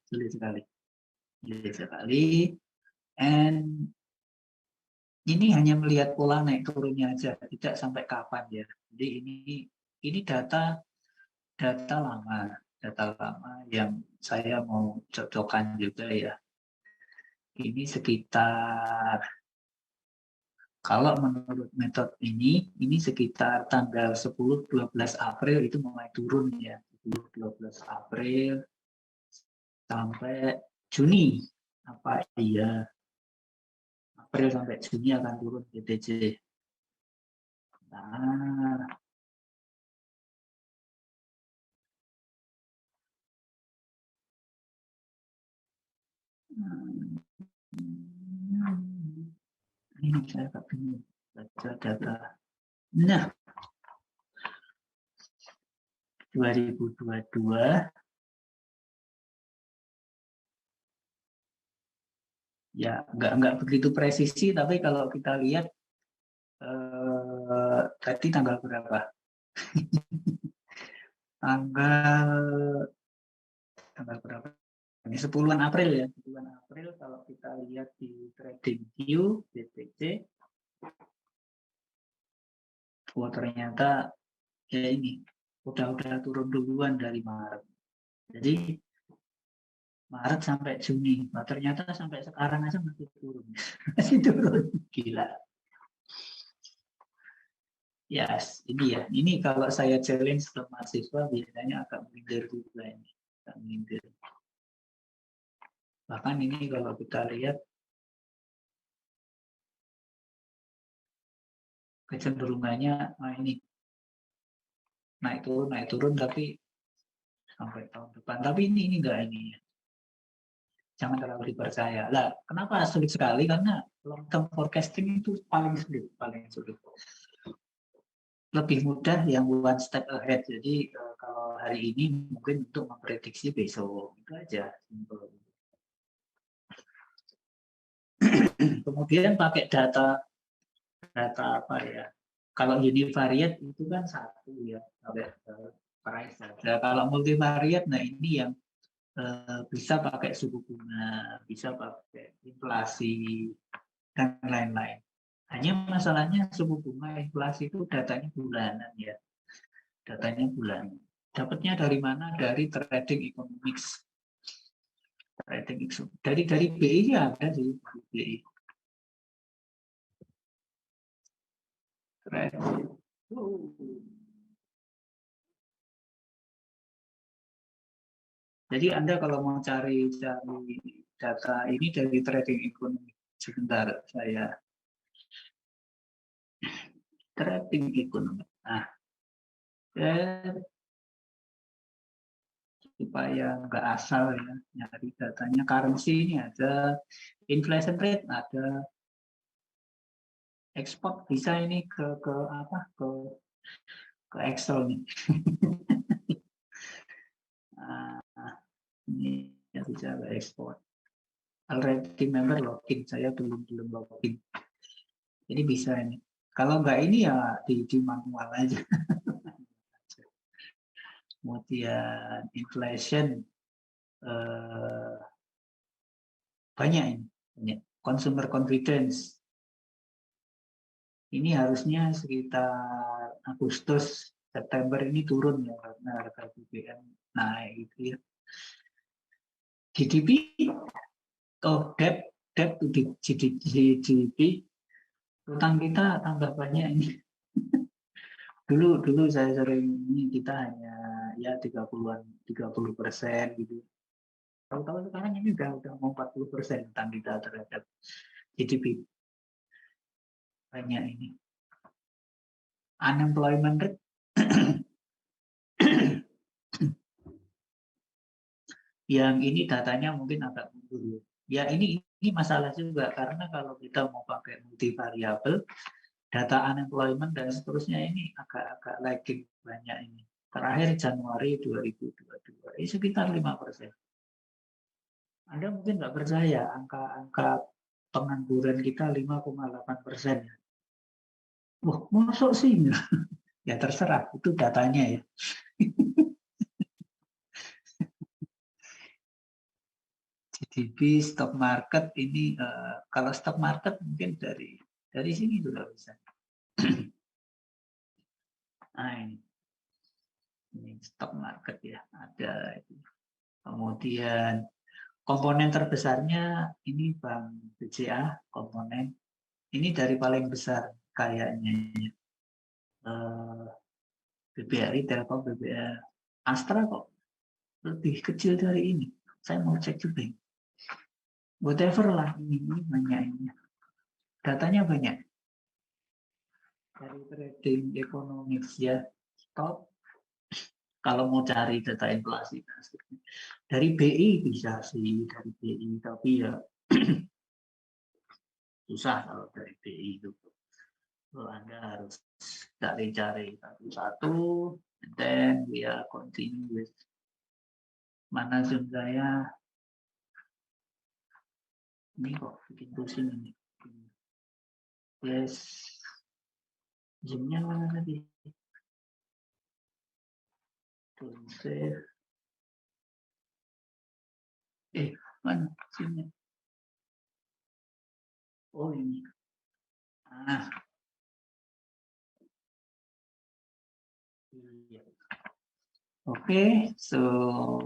And ini hanya melihat pola naik turunnya aja, tidak sampai kapan ya. Jadi ini data lama yang saya mau cocokkan juga ya. Ini sekitar, kalau menurut metode ini sekitar tanggal 10-12 April itu mulai turun ya. 10-12 April sampai Juni. Apa iya? April sampai Juni akan turun BTC. Nah, ini saya ingin baca data. Nah, 2022 ya nggak begitu presisi, tapi kalau kita lihat tadi tanggal berapa? tanggal berapa? Ini 10-an April ya, 10-an April kalau kita lihat di TradingView BTC, oh ternyata ya ini udah turun duluan dari Maret. Jadi Maret sampai Juni, nah, ternyata sampai sekarang aja masih turun, gila. Yes, ini ya. Ini kalau saya challenge ke mahasiswa biasanya agak minder juga ini, agak minder. Bahkan ini kalau kita lihat kecenderungannya ini naik turun tapi sampai tahun depan. Tapi ini enggak ini. Jangan terlalu dipercaya. Lah, kenapa sulit sekali? Karena long term forecasting itu paling sulit. Lebih mudah yang one step ahead. Jadi kalau hari ini mungkin untuk memprediksi besok, itu aja. Simple. Kemudian pakai data apa ya? Kalau univariate itu kan satu ya, price ada. Kalau multivariate, nah ini yang bisa pakai suku bunga, bisa pakai inflasi dan lain-lain. Hanya masalahnya suku bunga, inflasi itu datanya bulanan ya, datanya bulanan. Dapatnya dari mana? Dari trading economics. Dari BI ya ada sih, BI. Jadi Anda kalau mau cari data ini dari trading ekonomi, sebentar saya trading ekonomi. Nah, supaya nggak asal ya nyari datanya, currency ini ada, inflation rate ada, ekspor bisa ini ke Excel nih. Ini ya bisa ke ekspor. Already member login, saya belum login. Ini bisa ini. Kalau nggak ini ya di manual aja. Kemudian inflation banyak ini, banyak. Consumer confidence ini harusnya sekitar Agustus September ini turun ya karena harga BBM naik gitu ya. GDP, debt to GDP, utang kita tambah banyak ini. Dulu saya sering ini kita hanya ya 30% gitu. Tahu-tahu sekarang ini udah mau 40% utang kita terhadap GDP. Banyak ini. Unemployment rate yang ini datanya mungkin agak mundur. Ya ini masalah juga karena kalau kita mau pakai multivariabel, data unemployment dan seterusnya ini agak lagging banyak ini. Terakhir Januari 2022 ini sekitar 5%. Anda mungkin nggak percaya angka pengangguran kita 5,8%. Wah, masuk sih? Ya terserah, itu datanya ya. GDP, stock market ini kalau stock market mungkin dari sini sudah bisa. Nah ini stock market ya ada. Kemudian komponen terbesarnya ini Bank BCA komponen. Ini dari paling besar kayaknya. BBRI, Telkom, BBR, Astra kok lebih kecil dari ini. Saya mau cek juga. Whatever lah ini banyak ini. Datanya banyak. Dari trading economics ya, top. Kalau mau cari data inflasi, dari BI bisa sih, dari BI, tapi ya susah kalau dari BI itu. Anda harus cari-cari satu-satu, and then we are continue with mana Zoom saya. Ini kok bikin pusing ini. Yes. Zoom-nya mana tadi? Save. Mana Zoom-nya? Oh ini. Okay, so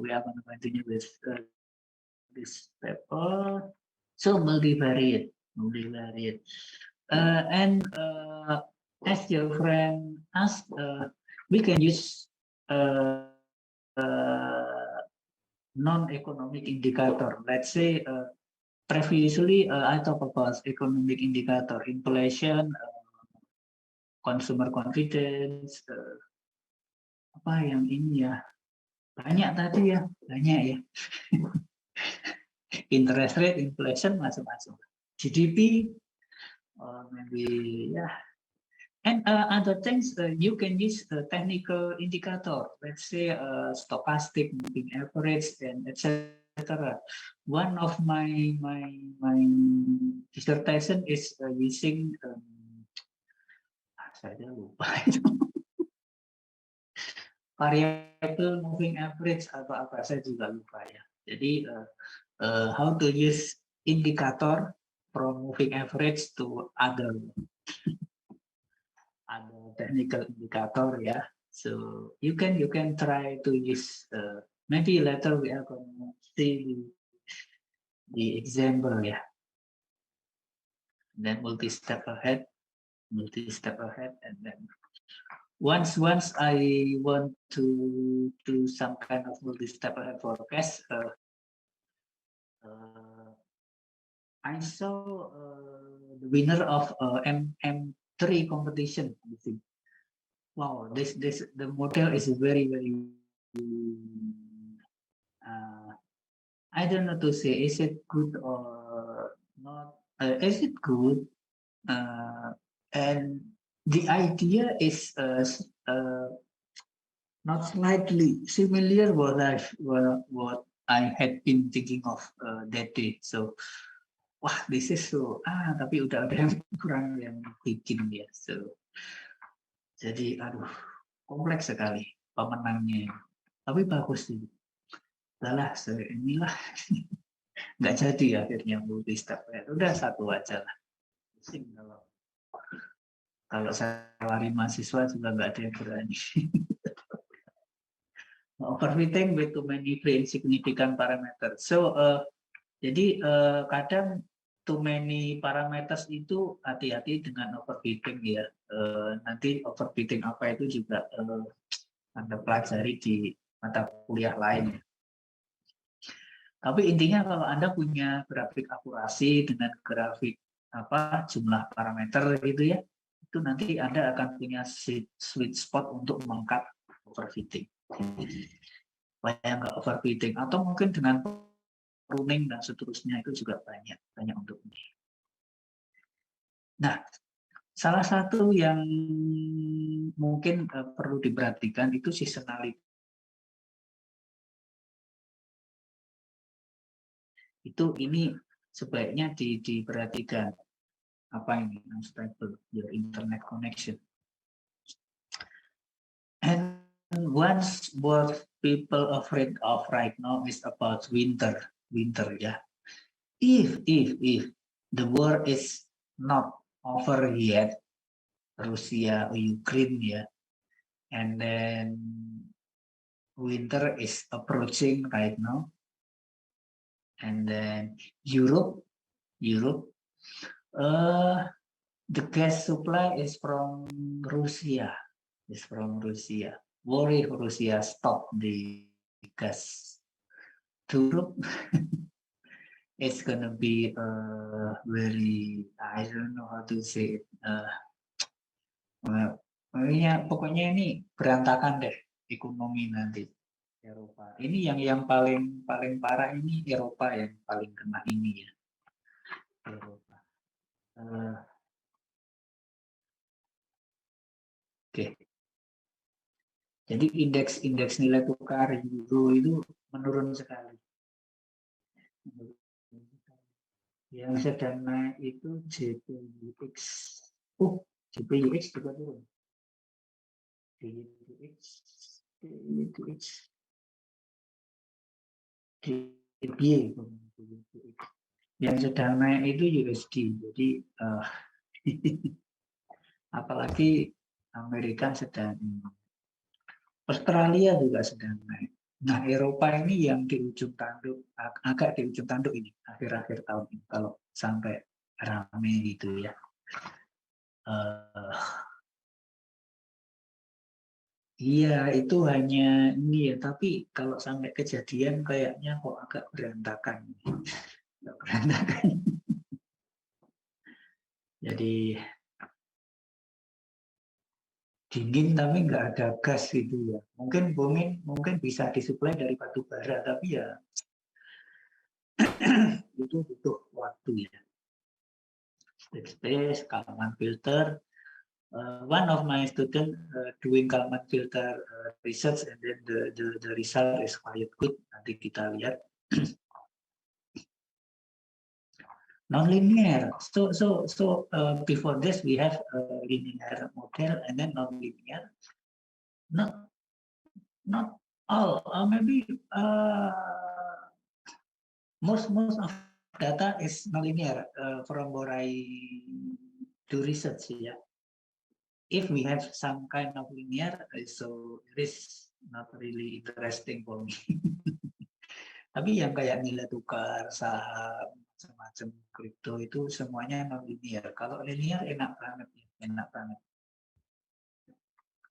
we are going to continue with this paper. So multivariate. And as your friend asked, we can use non-economic indicator. Let's say previously I talked about economic indicator, inflation, consumer confidence, apa yang ini ya, banyak tadi ya, banyak ya. Interest rate, inflation, macam-macam. GDP, maybe ya, And other things, you can use a technical indicator, let's say stochastic moving average and etc. One of my dissertation is using saya lupa itu variable moving average atau apa saya juga lupa ya. Jadi how to use indicator from moving average to other technical indicator, yeah. So you can try to use maybe later we are going to see the example, yeah. Then multi-step ahead, and then once I want to do some kind of multi-step ahead forecast, I saw the winner of M3 competition. I think. Wow, the model is very I don't know to say is it good or not. Is it good? And the idea is not slightly similar what I had been thinking of that day. So, wah, this is so tapi udah ada yang kurang yang bikin ya. So, jadi aduh kompleks sekali pemenangnya. Tapi bagus sih. Lah inilah nggak jadi akhirnya multi step. Udah satu aja lah. Pusing kalau saya lari mahasiswa juga nggak ada yang berani. Overfitting with too many free insignificant parameters. So jadi kadang too many parameters itu hati-hati dengan overfitting ya. Nanti overfitting apa itu juga Anda pelajari di mata kuliah lain. Tapi intinya kalau Anda punya grafik akurasi dengan grafik jumlah parameter gitu ya, itu nanti Anda akan punya sweet spot untuk mengkat overfitting. Supaya nggak overfitting atau mungkin dengan pruning dan seterusnya itu juga banyak untuk ini. Nah, salah satu yang mungkin perlu diperhatikan itu seasonality. Itu ini sebaiknya diperhatikan apa ini unstable your internet connection. And what people afraid of right now is about winter ya. If the war is not over yet, Russia or Ukraine ya, and then winter is approaching right now, and then Europe, the gas supply is from Russia. Worry Russia stop the gas to Europe. It's gonna be very, I don't know how to say it. Pokoknya ini berantakan deh ekonomi nanti Eropa. Ini yang paling parah ini Eropa yang paling kena ini ya. Eropa. Oke. Jadi indeks nilai tukar euro itu menurun sekali. Yang sedang naik itu JPYX. JPYX juga turun. Yang sedang naik itu USD. Jadi apalagi Amerika sedang, Australia juga sedang naik. Nah, Eropa ini yang di ujung tanduk, agak di ujung tanduk ini akhir-akhir tahun ini kalau sampai rame gitu ya. Iya, itu hanya ini ya, tapi kalau sampai kejadian kayaknya kok agak berantakan. Jadi dingin tapi nggak ada gas gitu ya. Mungkin bisa disuplai dari batu bara, tapi ya itu butuh waktu ya. Space, Kalman filter, one of my students doing Kalman filter research, and then the result is quite good. Nanti kita lihat. Non-linear. So before this we have a linear model and then non-linear. Not all, or maybe most of data is non-linear from what I do research. Yeah. If we have some kind of linear, so it is not really interesting for me. Tapi yang kayak nilai tukar, saham, macam-macam kripto itu semuanya non linear. Kalau linear enak banget, enak banget.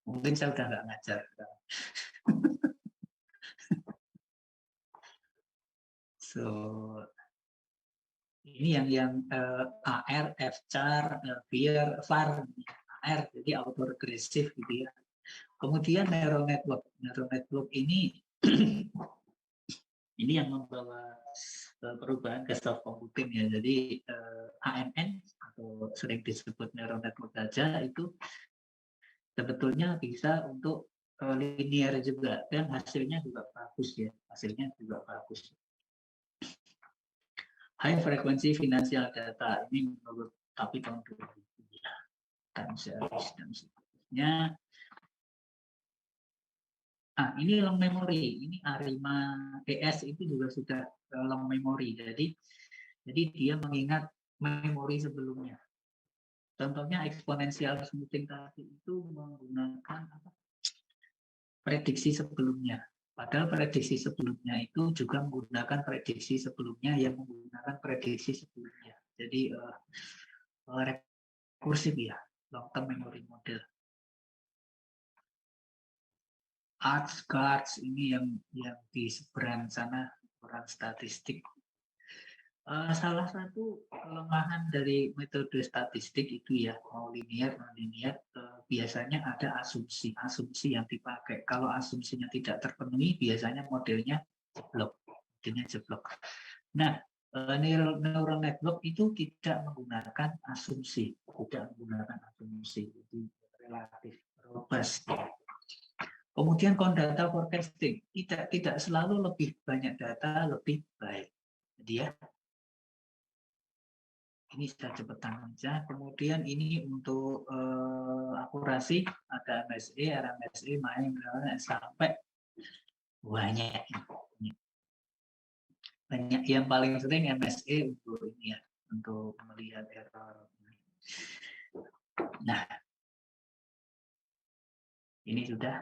Mungkin saya udah nggak ngajar. So ini yang AR, F-char, VAR, AR, jadi autoregressive gitu ya. Kemudian neural network ini ini yang membawa perubahan ke soft computing ya. Jadi ANN atau sering disebut neural network saja itu sebetulnya bisa untuk linear juga dan hasilnya juga bagus ya. Hasilnya juga bagus. High frequency financial data ini menurut tapi tahun 2000 ya. Dan seterusnya. Ini long memory, ini ARIMA ES itu juga sudah long memory. Jadi dia mengingat memori sebelumnya. Contohnya exponential smoothing tadi itu menggunakan prediksi sebelumnya. Padahal prediksi sebelumnya itu juga menggunakan prediksi sebelumnya yang menggunakan prediksi sebelumnya. Jadi rekursif ya, long term memory model. Arts ini yang di seberang sana, orang statistik. Salah satu kelemahan dari metode statistik itu ya, mau linear, non-linear, biasanya ada asumsi yang dipakai. Kalau asumsinya tidak terpenuhi, biasanya modelnya jeblok. Nah, neural network itu tidak menggunakan asumsi, jadi relatif robust. Kemudian data forecasting, tidak selalu lebih banyak data lebih baik. Jadi ya, ini saya cepetan aja. Kemudian ini untuk akurasi ada MSE, RMSE, main sampai banyak yang paling sering MSE untuk ini ya, untuk melihat error. Nah, ini sudah.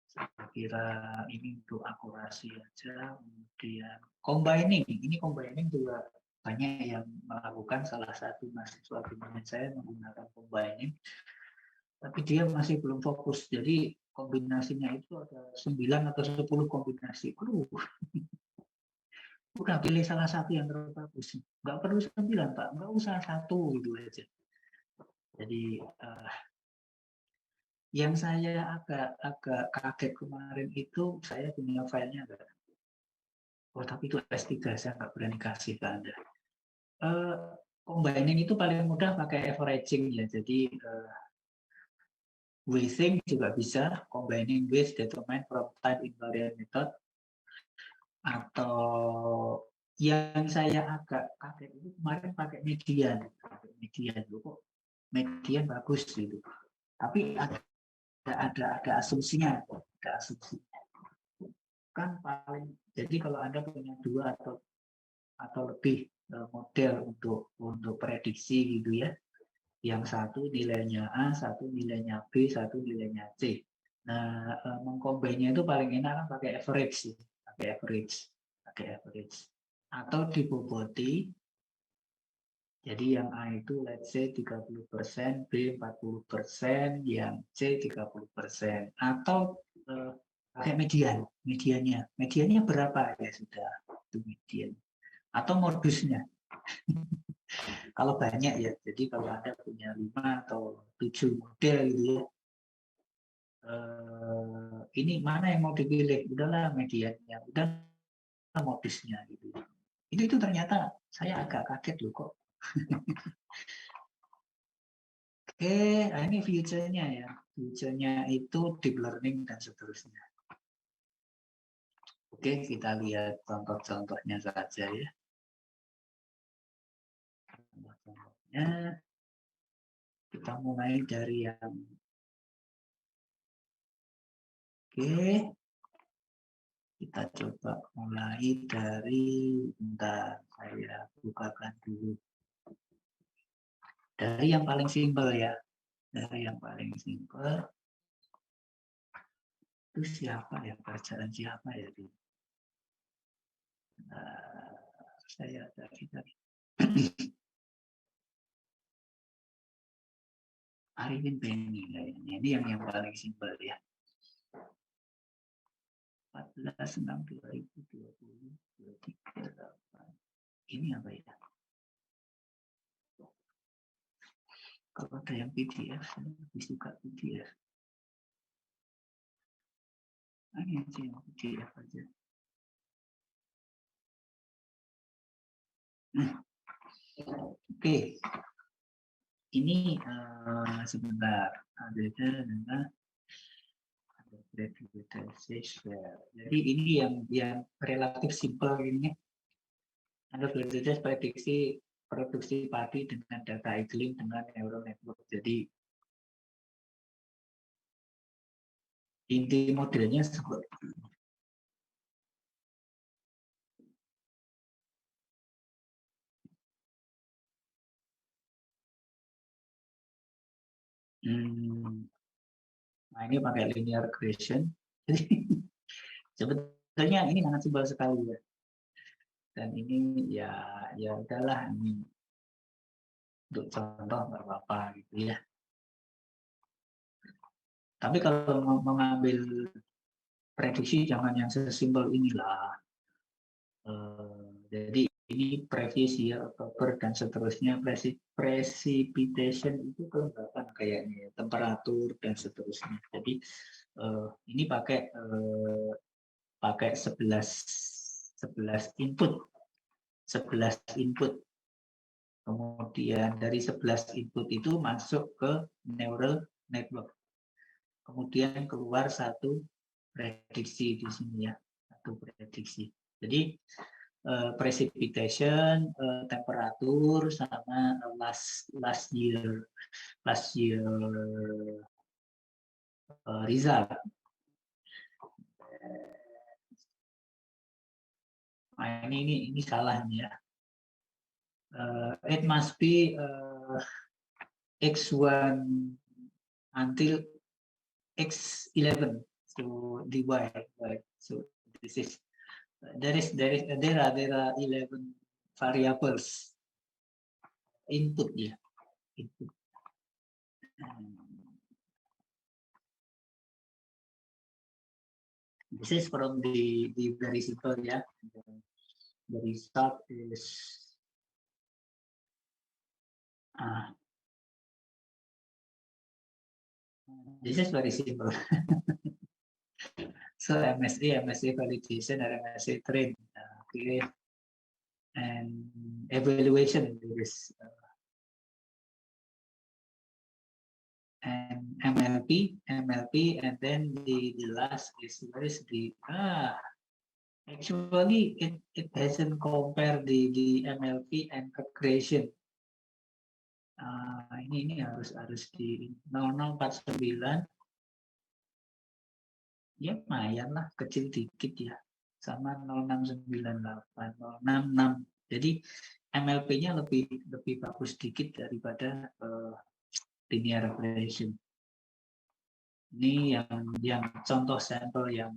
Saya kira ini untuk akurasi aja. Kemudian combining juga banyak yang melakukan. Salah satu mahasiswa bimbingan saya menggunakan combining, tapi dia masih belum fokus. Jadi kombinasinya itu ada 9 atau 10 kombinasi. Udah pilih salah satu yang terbagus. Nggak perlu 9 Pak, nggak usah 1 gitu aja. Jadi yang saya agak kaget kemarin itu saya punya filenya enggak. Tapi itu S3, saya nggak berani kasih ke Anda. Combining itu paling mudah pakai averaging ya. Jadi weighting juga bisa, combining with determined from time invariant method. Atau yang saya agak kaget itu kemarin pakai median kok median bagus gitu. Tapi ada asumsinya, kan paling. Jadi kalau Anda punya 2 atau lebih model untuk prediksi gitu ya, yang satu nilainya A, satu nilainya B, satu nilainya C. Nah, mengkombinasinya itu paling enak kan pakai average, atau diboboti. Jadi yang A itu let's say 30%, B 40%, yang C 30%. Atau pakai mediannya berapa ya sudah itu median. Atau modusnya. Kalau banyak ya, jadi kalau Anda punya 5 atau 7 model gitu ya, ini mana yang mau dipilih? Udahlah mediannya, udah modusnya gitu. Itu ternyata saya agak kaget loh kok. Oke, nah ini future-nya ya. Future-nya itu deep learning dan seterusnya. Oke, kita lihat contoh-contohnya saja ya. Contoh-contohnya, kita mulai dari yang oke. Kita coba mulai dari, bentar, saya bukakan dulu. Dari yang paling simpel ya. Dari yang paling simpel. Itu siapa ya? Bacaan siapa ya? Saya tadi. Arifin Penny kayaknya. Ini yang paling simpel ya. 14/6/2020 ini apa ya? Kalau ada yang PDF, saya lebih suka PDF. Ini aja yang PDF aja. Oke. Ini sebentar. Ada dengan jadi ini yang relatif simpel ini. Ada prediksi produksi padi dengan data iklim dengan neural network. Jadi inti modelnya seperti nah ini pakai linear regression. Jadi sebetulnya ini sangat simpel sekali ya. Dan ini ya udahlah, ini untuk contoh nggak apa-apa gitu ya. Tapi kalau mau mengambil prediksi jangan yang sesimpel inilah. Jadi ini previous year, Oktober dan seterusnya, precipitation itu kelembapan kayaknya, temperatur dan seterusnya. Jadi ini pakai 11 input. 11 input. Kemudian dari 11 input itu masuk ke neural network. Kemudian keluar satu prediksi di sini ya, satu prediksi. Jadi precipitation, temperatur sama last year result. Nah, ini salah nih ya. It must be X1 until X11, so dy, right? So this is there are 11 variables input ya, input. This is from the very simple ya. The result is this is very simple. So MSA validation, RMSA train, okay, and evaluation is and MLP, and then the last is where is the actually it hasn't compared the MLP and regression. Ini harus di 0049 ya, lumayan lah, kecil dikit ya, sama 0698 066. Jadi MLP-nya lebih bagus dikit daripada linear regression. Ini yang contoh sampel yang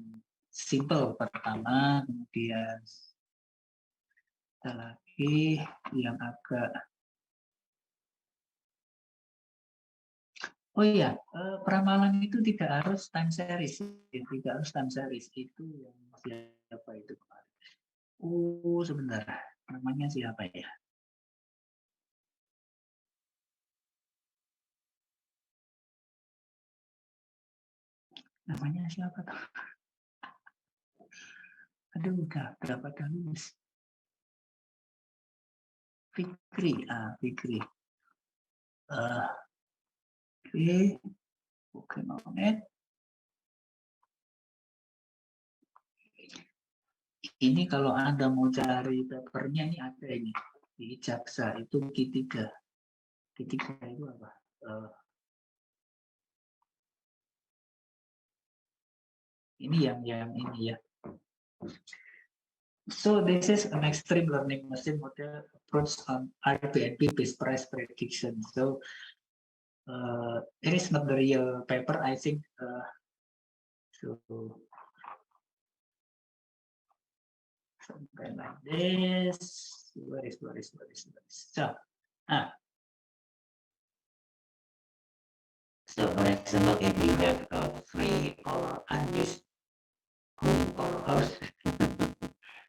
simple pertama, kemudian kita lagi yang agak. Oh iya, peramalan itu tidak harus time series, tidak harus time series. Itu yang siapa itu kemarin? Sebentar, namanya siapa ya? Namanya siapa tuh? Aduh, udah berapa kali? Fikri, Fikri. Oke, working on it. Ini kalau Anda mau cari papernya ini ada ini di Jaksa itu Q3. Q3 itu apa? Ini yang ini ya. So this is an extreme learning machine model approach on Airbnb based price prediction. So it is not the real paper, I think. So something like this. Where is? So, so for example, if you have a free or unused home or house,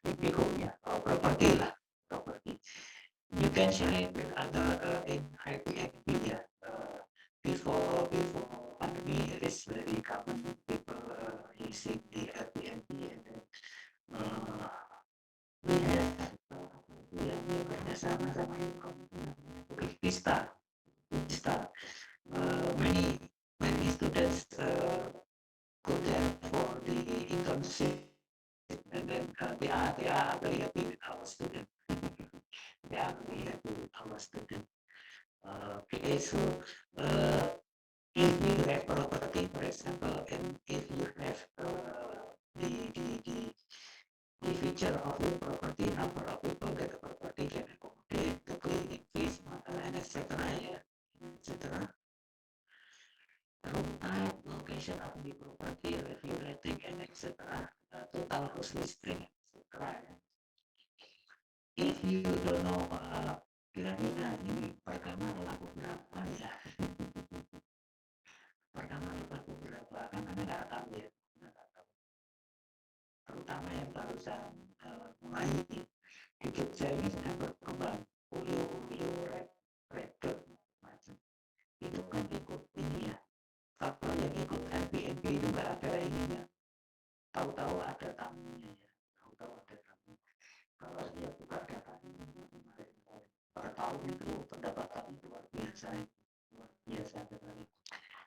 maybe home ya, or property lah, property. You can share it with other in Airbnb ya. Before pandemi, it is very common people using the Airbnb, and then we have bekerjasama sama Vista. Many students go there for the internship, and then they are very happy with our student. They are very happy with our student. Okay, so if you have property, for example, and if you have the feature of your property, number of people that the property can accommodate, the cleaning fees, and etc. Yeah, etc. Room type, location of the property, review rating, and etc. Total host listing, etc. If you don't know kira-kira ini pertama laku berapa ya? Pertama laku berapa? Kan Anda nggak tahu ya. Terutama yang barusan mulai di Jogja ini sedang berkembang Ulio, Redot, macam itu kan ikut ini ya. Kalau yang ikut Airbnb itu nggak ada ininya, tahu-tahu ada tamunya ya, tahu-tahu ada tamu. Kalau dia buka datanya per tahun itu pendapatan luar biasa sekali.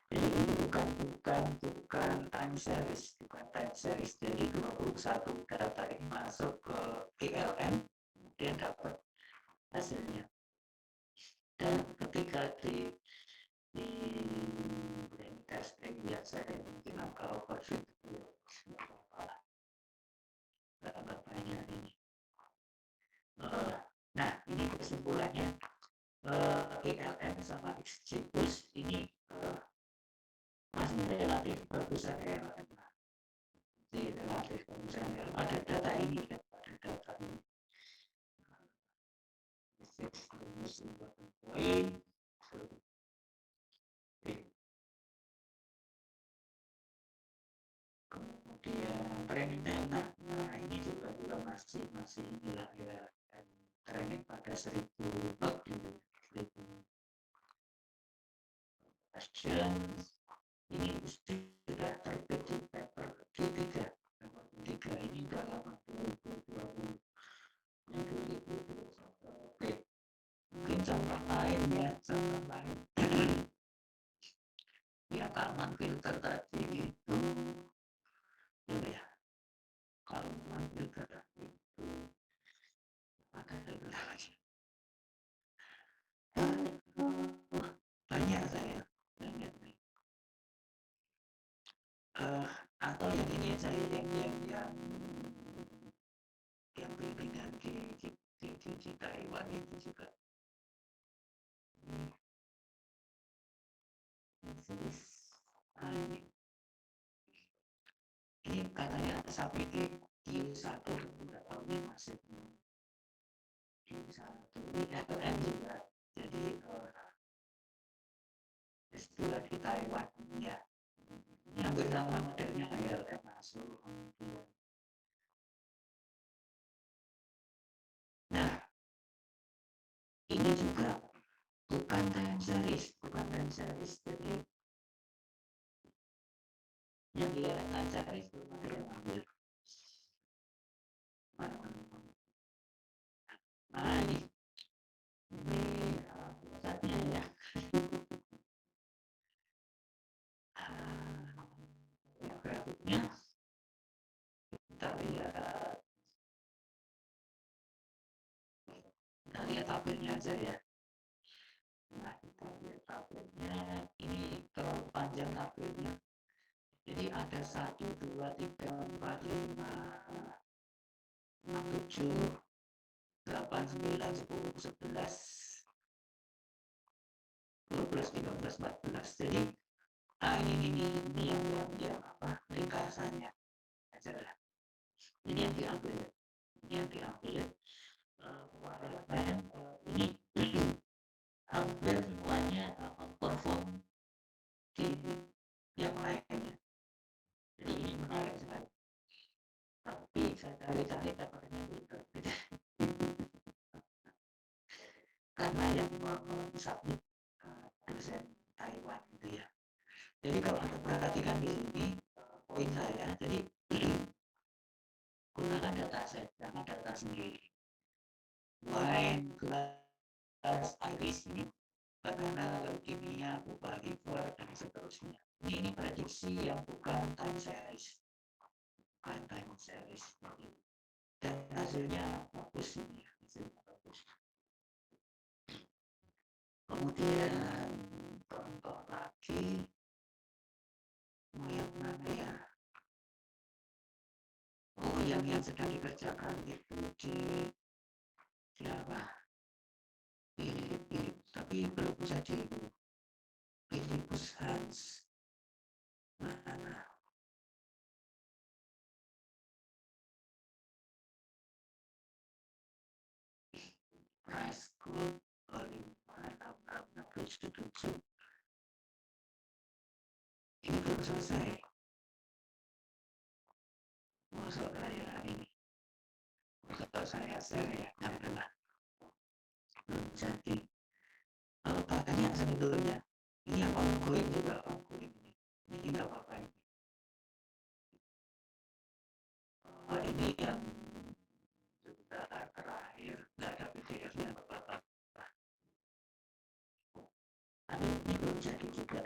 Jadi ini bukan time series, Jadi 21 data ini masuk ke PLN, kemudian dapat hasilnya. Dan ketika di testing biasa mungkin angka overfit dapat banyak ini. Nah, ini kesimpulannya. PLN sama XGBoost ini masih relatif bagusan RLM. Jadi relatif bagusan RLM. Ada data ini. Kemudian training data. Nah, ini juga masih inilah ya. Training pada 1000 bug gitu. Questions. Ini sudah terbit di paper Q3. Paper Q3 ini udah lama 2020. Oke. Mungkin contoh lain ya, di Kalman filter tadi itu ya, Kalman filter tadi itu ada lagi. Banyak saya atau yang ini saya yang bimbingan di Taiwan itu juga ini katanya sapi di Q1 udah tahu ini masih Q1 ini FLN juga, jadi S2 di Taiwan ya, ini hampir sama modelnya ILM masuk. Nah, ini juga bukan time series, jadi yang dia time series belum ada yang ambil. Nah, ini pusatnya ya. tabelnya aja ya. Nah, kita lihat tabelnya, ini terlalu panjang tabelnya. Jadi ada 1, 2, 3, 4, 5, 6, 7, 8, 9, 10, 11, 12, 13, 14. Jadi ini yang apa ringkasannya aja lah. Ini yang diambil, kemarin ini hampir semuanya perform di yang lainnya. Jadi ini menarik sekali. Tapi saya cari-cari dapatnya berbeda. Karena yang submit dosen Taiwan gitu ya. Jadi kalau Anda perhatikan di sini poin saya, jadi gunakan dataset, jangan data sendiri. Wine, glass, iris ini bagaimana leukemia, buka liver, dan seterusnya. Ini prediksi yang bukan time series. Bukan time series. Dan hasilnya bagus ini. Hasilnya bagus. Kemudian contoh lagi. Yang mana ya? Oh, yang sedang dikerjakan itu di apa? Tapi belum jadi Philippus Hans. Mana? Price Group mana 67. Ini belum selesai. Masuk saya ini. Kalau saya ya, adalah belum jadi. Banyak sebetulnya. Ini yang ongoing juga ongoing. Ini tidak apa-apa ini. Ini yang sudah terakhir, nggak ada PDF-nya apa-apa. Aduh, ini belum jadi juga.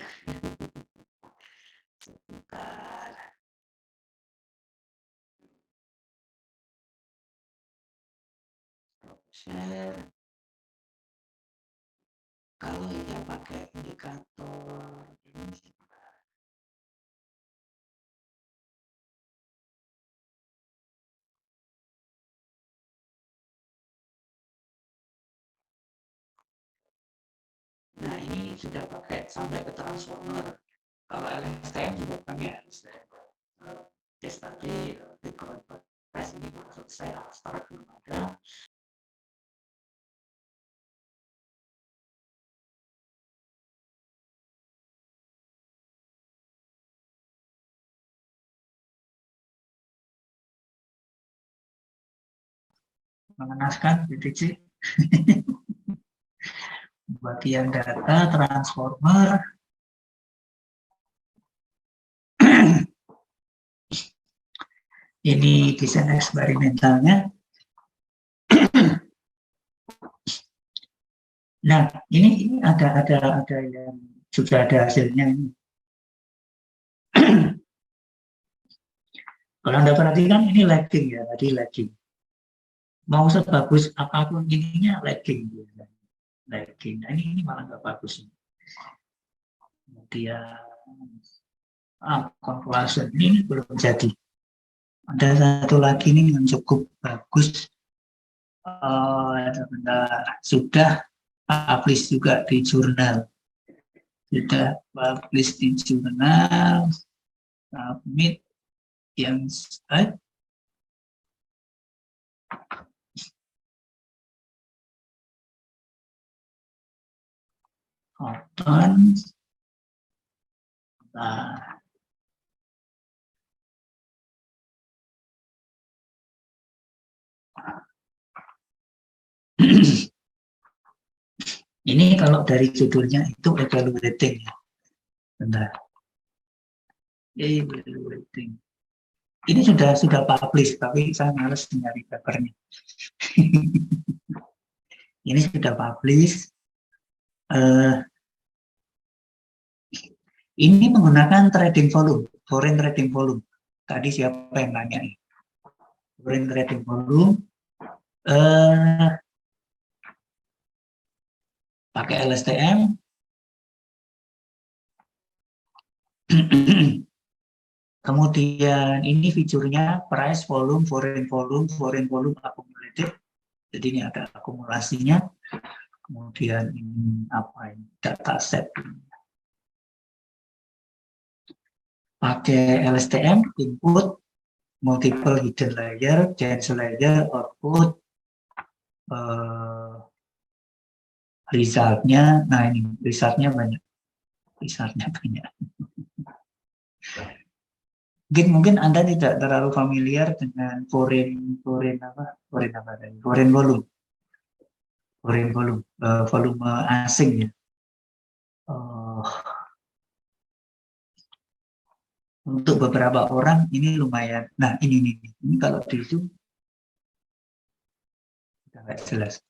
Sebentar. Share. Kalau yang pakai indikator ini nah ini sudah pakai sampai ke transformer. Kalau LSTM juga pakai LSTM. Case tadi tes ini maksud saya start belum ada. Mengenaskan BTC. Bagian data transformer. Ini desain eksperimentalnya. Nah, ini ada yang sudah ada hasilnya ini. Kalau Anda perhatikan ini lagging ya, tadi lagging. Mau sebagus apapun ininya lagging. Lagging. Nah, ini malah nggak bagus. Kemudian conclusion ini belum jadi. Ada satu lagi nih yang cukup bagus. Sudah publish juga di jurnal. Sudah publish di jurnal. Submit yang open. Nah. Ini kalau dari judulnya itu evaluating ya. Bentar. Evaluating. Ini sudah publish, tapi saya males mencari papernya. Ini sudah publish. Ini menggunakan trading volume, foreign trading volume. Tadi siapa yang nanya nih? Foreign trading volume. pakai LSTM. Kemudian ini fiturnya price, volume, foreign volume, accumulated. Jadi ini ada akumulasinya. Kemudian ini apa ini? Data set. Pakai LSTM, input, multiple hidden layer, dense layer, output, resultnya. Nah ini resultnya banyak. Mungkin Anda tidak terlalu familiar dengan foreign volume, volume asing ya. Untuk beberapa orang ini lumayan. Nah ini kalau di Zoom tidak jelas.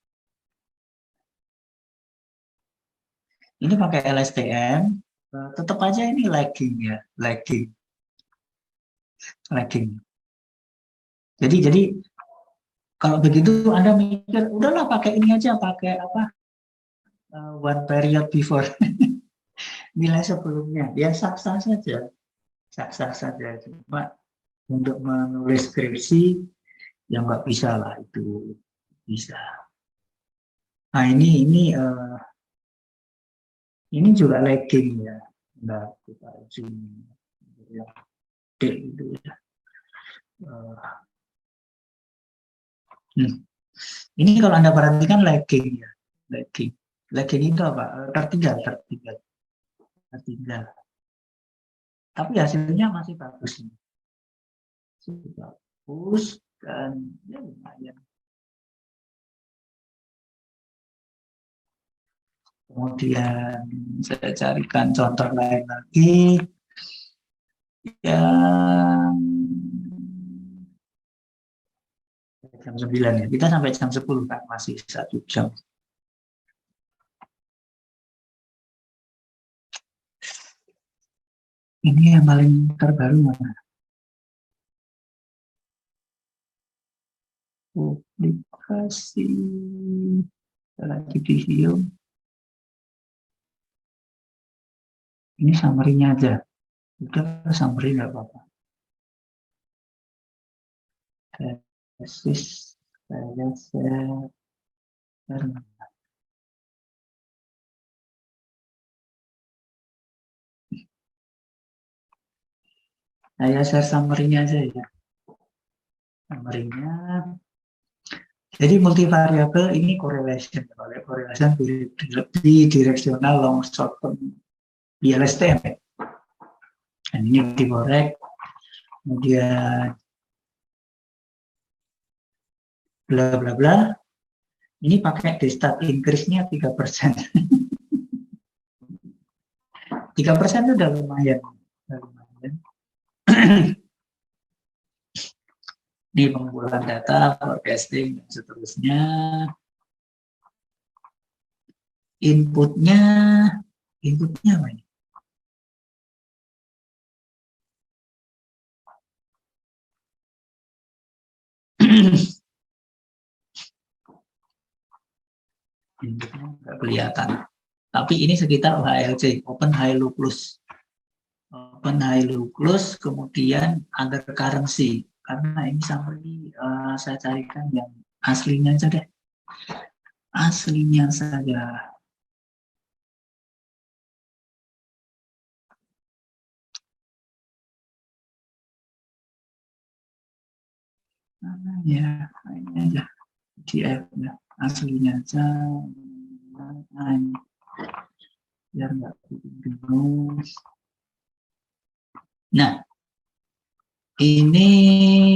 Ini pakai LSTM, tetap aja ini lagging ya, lagging. Jadi kalau begitu Anda mikir, udahlah pakai ini aja, pakai apa? One period before. Nilai sebelumnya, ya sah-sah saja. Cuma untuk menulis skripsi, ya nggak bisa lah, itu bisa. Nah ini juga lagging ya. Nah, kita sini ya. Gitu ya. Ini kalau Anda perhatikan lagging ya, lagging itu apa? Tertinggal. Tapi hasilnya masih bagus. Dan ya lumayan. Kemudian saya carikan contoh lain lagi yang jam 9 ya. Kita sampai jam 10 kan, masih 1 jam. Ini yang paling terbaru mana? Publikasi lagi di video. Ini summary-nya aja. Udah summary nggak apa-apa. Tesis saya share. Saya share summary-nya aja ya. Summary-nya. Jadi multivariable ini correlation. Correlation di directional long short term di LSTM. Dan ini dikorek. Kemudian bla bla bla. Ini pakai D-stat increase-nya 3%. 3% itu udah lumayan. Ini pengumpulan data, forecasting, dan seterusnya. Inputnya apa ini? Inputnya nggak kelihatan. Tapi ini sekitar OHLC, Open High Low Close. Open High Low Close, kemudian under currency. Karena ini summary saya carikan yang aslinya aja deh. Aslinya saja. Ya, ini aja. PDF ya. Aslinya aja. Biar nggak bingung. Nah, ini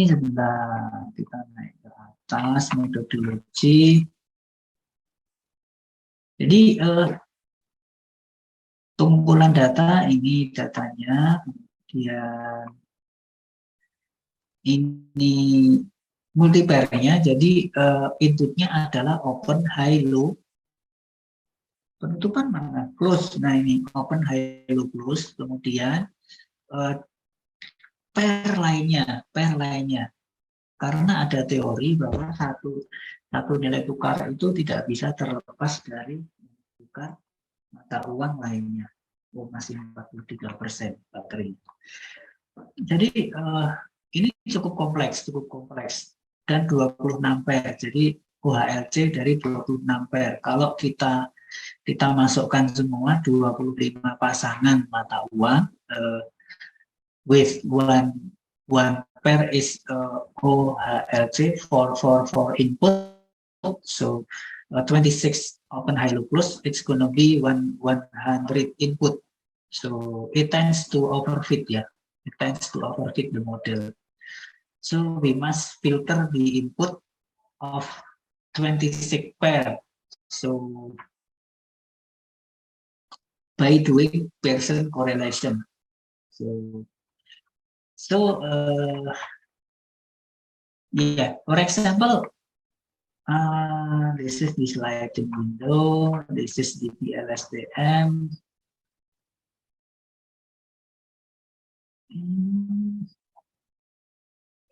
sebentar kita naik ke atas metodologi. Jadi pengumpulan data ini datanya, kemudian ini multipairnya. Jadi inputnya adalah open, high, low. Penutupan mana? Close. Nah ini open, high, low, close. Kemudian pair lainnya. Karena ada teori bahwa satu nilai tukar itu tidak bisa terlepas dari tukar mata uang lainnya. Oh, masih 43% baterai. Jadi ini cukup kompleks dan 26 ampere. Jadi UHLC dari 26 ampere. Kalau kita masukkan semua 25 pasangan mata uang with one pair is OHLC for input. So 26 open high low close, it's gonna be 100 input. So it tends to overfit, yeah. It tends to overfit the model. So we must filter the input of 26 pair. So by doing Pearson correlation. So yeah, for example, this is the sliding window. This is the LSTM.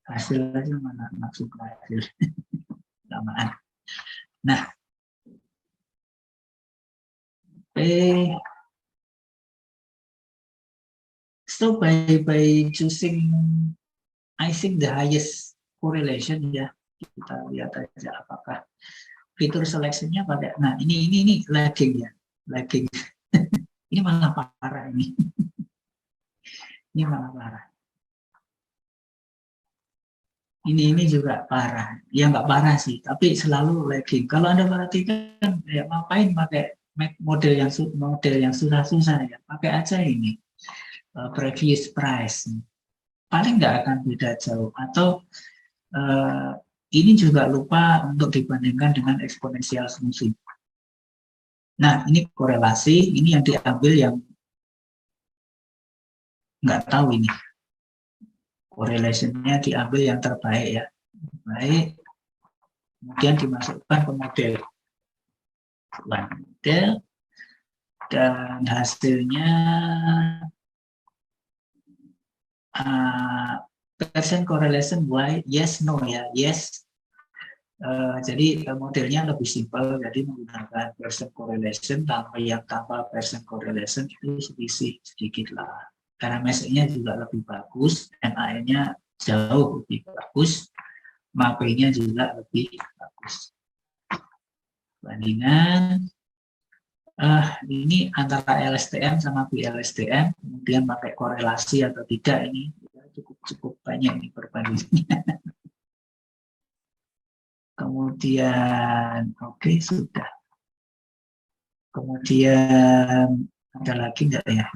Hasilnya mana maksud hasil samaan. Nah, so by choosing, I think the highest correlation, ya, kita lihat aja apakah fitur seleksinya pakai. Nah, ini lagging, ya, lagging. Ini malah parah ini. Ini malah parah. Ini juga parah. Ya nggak parah sih, tapi selalu lagging. Kalau Anda perhatikan, ya ngapain pakai model yang susah-susah, ya pakai aja ini previous price. Paling nggak akan beda jauh. Atau ini juga lupa untuk dibandingkan dengan eksponensial smoothing. Nah, ini korelasi, ini yang diambil yang nggak tahu ini. Correlation-nya diambil yang terbaik, ya. Baik. Kemudian dimasukkan ke model. Dan hasilnya Pearson correlation Y, yes, no, ya, yes. Jadi modelnya lebih simpel, jadi menggunakan Pearson correlation, tanpa Pearson correlation itu selisih sedikit lah. Karena MSE-nya juga lebih bagus, MAE-nya jauh lebih bagus, MAPE-nya juga lebih bagus. Bandingan ini antara LSTM sama BLSTM, kemudian pakai korelasi atau tidak, ini cukup banyak nih perbandingannya. Kemudian oke, sudah. Kemudian ada lagi nggak ya?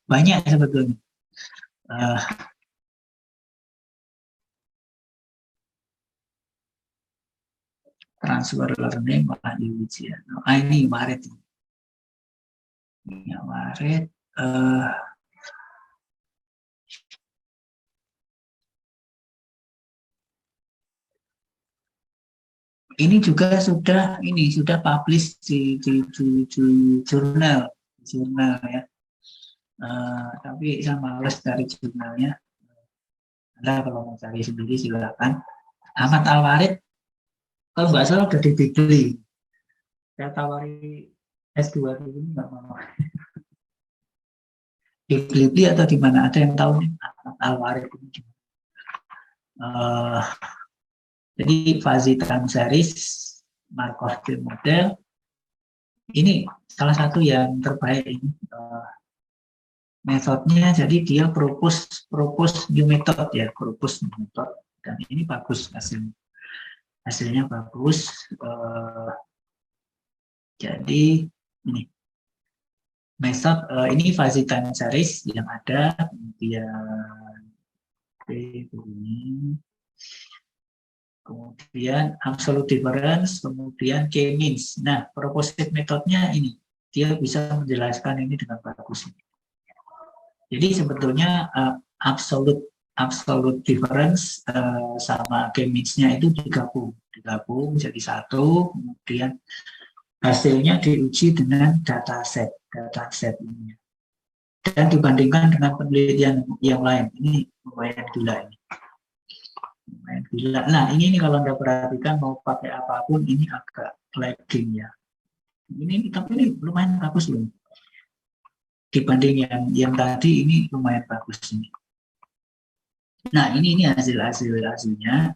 Banyak sebetulnya. Transfer learning malah diuji ya. Ini Maret. Ya, Maret. Ini juga sudah publish di jurnal ya. Tapi saya males cari jurnalnya. Anda kalau mau cari sendiri silakan. Ahmad Al-Warid, kalau nggak salah udah dibeli. Saya tawari S2 ini nggak mau. Dibeli atau di mana, ada yang tahu nih Ahmad Al-Warid ini. Jadi fuzzy time series, Markov field model, ini salah satu yang terbaik ini. Metodenya, jadi dia propose new method, ya, propose new method, dan ini bagus hasilnya bagus. Jadi ini method ini fuzzy time series yang ada, kemudian absolute difference, kemudian k-means. Nah, proposed metodenya ini, dia bisa menjelaskan ini dengan bagus. Jadi sebetulnya absolute difference sama k-means-nya itu digabung jadi satu, kemudian hasilnya diuji dengan dataset ini. Dan dibandingkan dengan penelitian yang lain, ini lumayan gila ini. Nah, ini kalau Anda perhatikan mau pakai apapun ini agak lagging, ya. Ini tapi ini lumayan bagus loh. Dibanding yang tadi ini lumayan bagus ini. Nah ini hasilnya.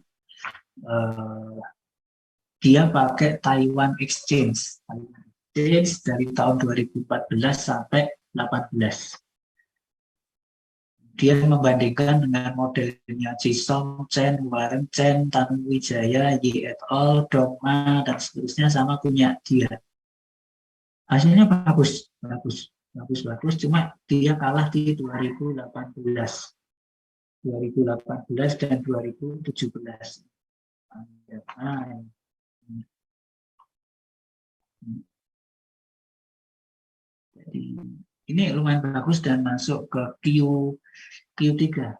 Dia pakai Taiwan Exchange. Taiwan Exchange dari tahun 2014 sampai 18. Dia membandingkan dengan modelnya Jisong, Chen, Warren Chen, Tanuwijaya, Yi et al, Dongma, dan seterusnya sama punya dia. Hasilnya bagus, bagus. Cuma dia kalah di 2018 dan 2017. Jadi ini lumayan bagus dan masuk ke Q3.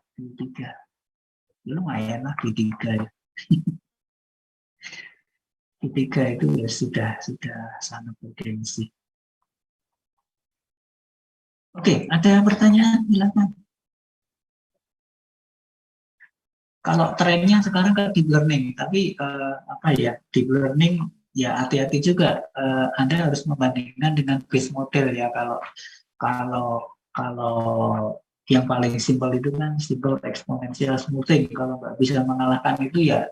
Lumayan lah Q3 ya. Q3 itu ya sudah sangat potensi. Oke, ada pertanyaan? Silakan. Kalau trennya sekarang ke deep learning, tapi apa ya, deep learning ya hati-hati juga. Anda harus membandingkan dengan base model ya. Kalau yang paling simpel itu kan simple exponential smoothing. Kalau nggak bisa mengalahkan itu ya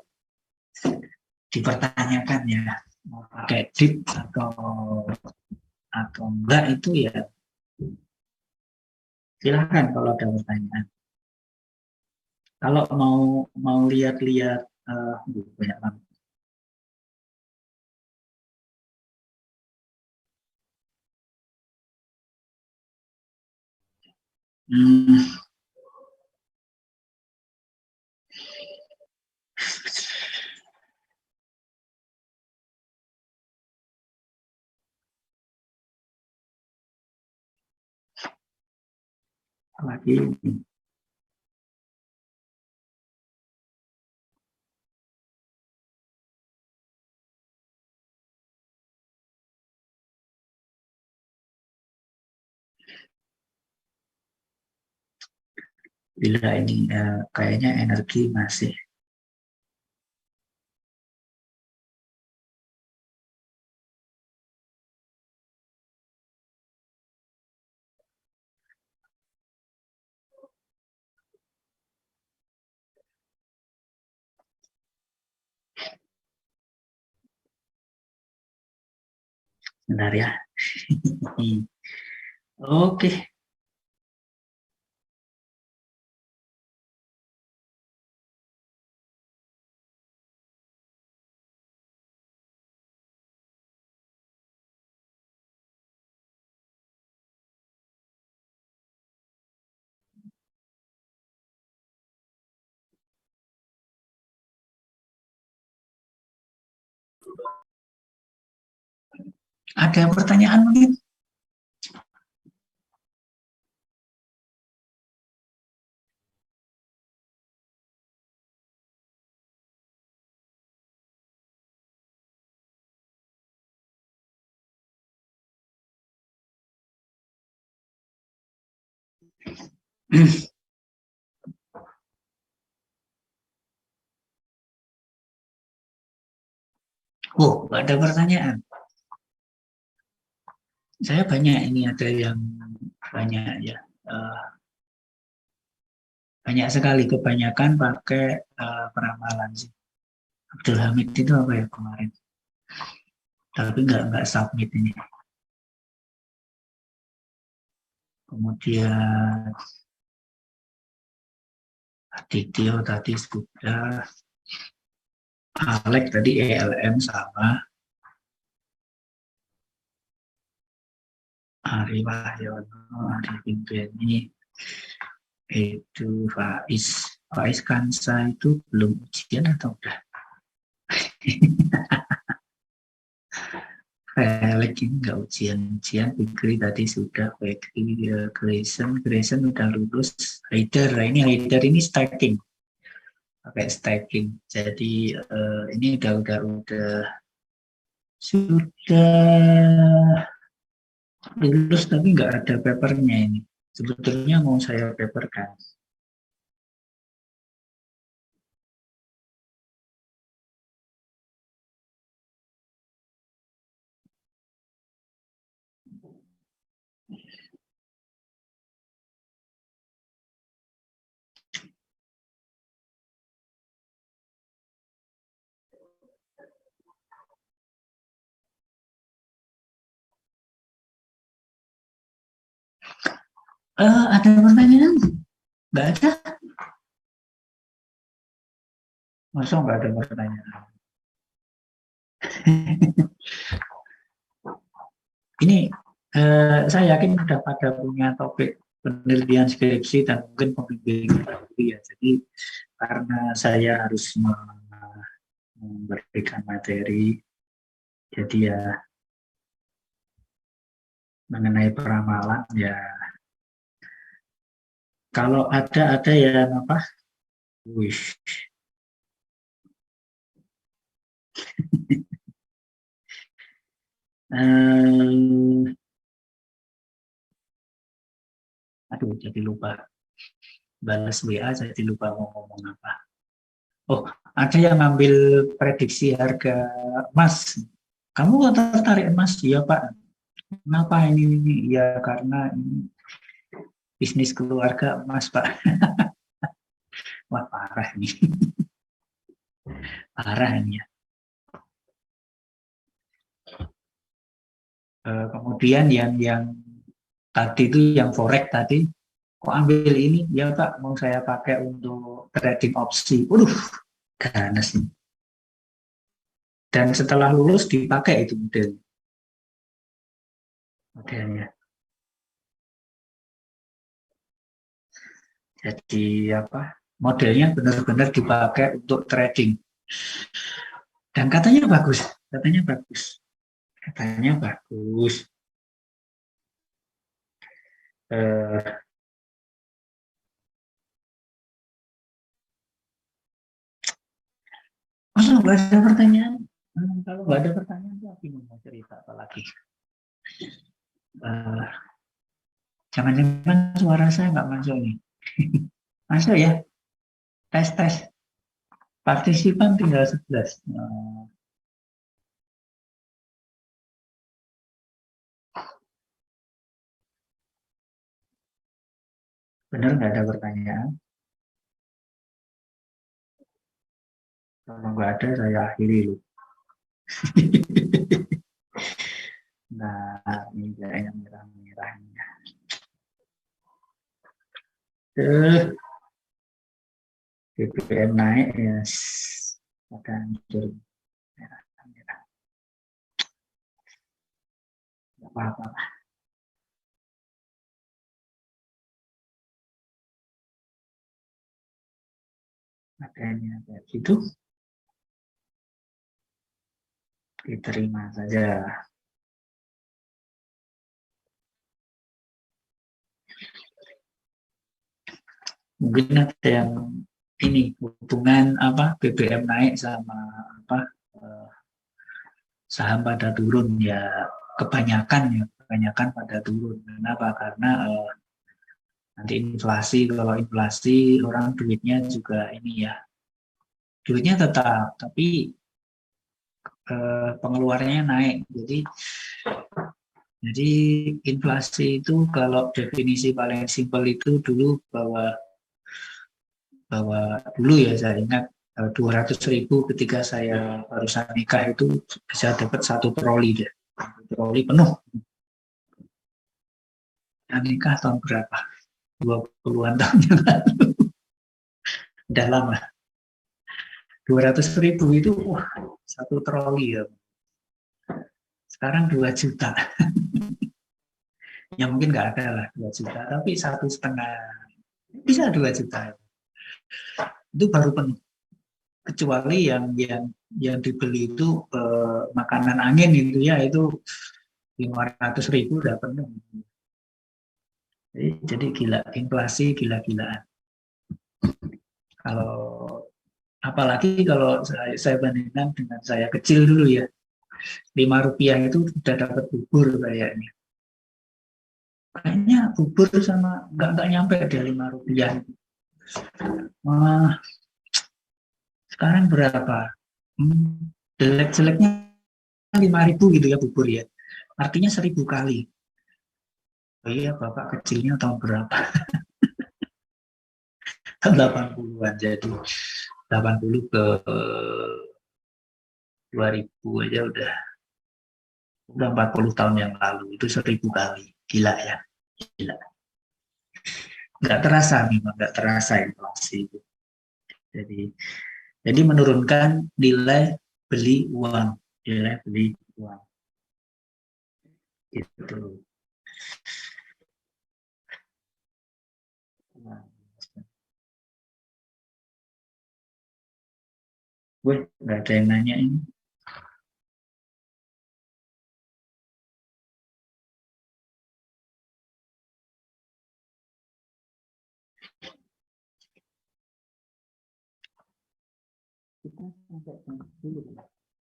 dipertanyakan ya, mau pakai deep atau enggak itu ya silahkan kalau ada pertanyaan. Kalau mau lihat-lihat banyak banget. Lagi bila ini kayaknya energi masih benar ya. Oke. Ada pertanyaan mungkin? Oh, ada pertanyaan. Saya banyak ini ada yang banyak ya. Banyak sekali, kebanyakan pakai peramalan sih. Abdul Hamid itu apa ya kemarin? Tapi nggak submit ini. Kemudian Adityo tadi sudah, Alex tadi ELM sama, Ari Wahyono, Ari Pimpeni, itu Faiz Kansa itu belum ujian atau udah? Felix ini nggak ujian, Fikri tadi sudah, Fikri, Grayson udah lulus, ini Haider ini stacking, pakai stacking. Jadi ini sudah lulus tapi nggak ada papernya ini. Sebetulnya mau saya paperkan. Ada pertanyaan? Nggak ada? Masa nggak ada pertanyaan? Ini saya yakin sudah pada punya topik penelitian skripsi dan mungkin pembimbing ya. Jadi karena saya harus memberikan materi, jadi ya mengenai peramalan ya. Kalau ada yang apa? Wih. Aduh, jadi lupa balas WA, jadi lupa mau ngomong apa. Oh, ada yang ngambil prediksi harga emas. Kamu kok tertarik emas? Iya Pak. Kenapa ini? Ya karena ini bisnis keluarga emas Pak. Wah parah nih. Parah ini ya. Kemudian yang tadi itu yang forex tadi, kok ambil ini? Ya Pak, mau saya pakai untuk trading opsi. Ganas nih. Dan setelah lulus dipakai itu modelnya. Jadi apa? Modelnya benar-benar dipakai untuk trading. Dan katanya bagus, katanya bagus. Katanya bagus. Masa nggak ada pertanyaan? Kalau nggak ada pertanyaan, tuh aku mau cerita apa lagi? Jangan-jangan suara saya nggak masuk nih. Masuk ya? Tes. Partisipan tinggal 11. Benar nggak ada pertanyaan? Kalau nggak ada, saya akhiri loh. Nah, ini kayaknya merah-merahnya. BBM naik ya, ada hancur merah-merah. Nggak apa-apa lah. Adanya kayak gitu, diterima saja. Mungkin ada yang ini hubungan apa BBM naik sama apa saham pada turun ya, kebanyakan pada turun. Kenapa? Karena nanti inflasi, kalau inflasi orang duitnya juga ini ya, duitnya tetap tapi pengeluarannya naik. Jadi inflasi itu kalau definisi paling simpel itu dulu bahwa dulu ya saya ingat 200.000 ketika saya barusan nikah itu bisa dapat 1 troli deh. Troli penuh. Nah, nikah tahun berapa? 20-an tahun yang lalu. Udah lama. 200.000 itu 1 troli ya. Sekarang 2 juta. Ya mungkin nggak ada lah 2 juta, tapi 1,5 bisa 2 juta. Itu baru penuh. Kecuali yang dibeli itu makanan angin itu ya, itu 500.000 udah penuh. Jadi gila, inflasi gila-gilaan. Kalau apalagi kalau saya bandingkan dengan saya kecil dulu ya, 5 rupiah itu udah dapat bubur kayaknya. Kayaknya bubur sama nggak nyampe deh 5 rupiah. Sekarang berapa? Jelek-jeleknya 5.000 gitu ya bubur ya. Artinya 1.000 kali. Oh iya, Bapak kecilnya tahun berapa? Tahun 80-an. Jadi 80 ke 2000 aja udah 40 tahun yang lalu. Itu 1.000 kali. Gila ya. Gila. nggak terasa memang nggak terasa inflasi itu. Jadi jadi menurunkan nilai beli uang, nilai beli uang gitu. Nah, wih, nggak ada yang nanya ini.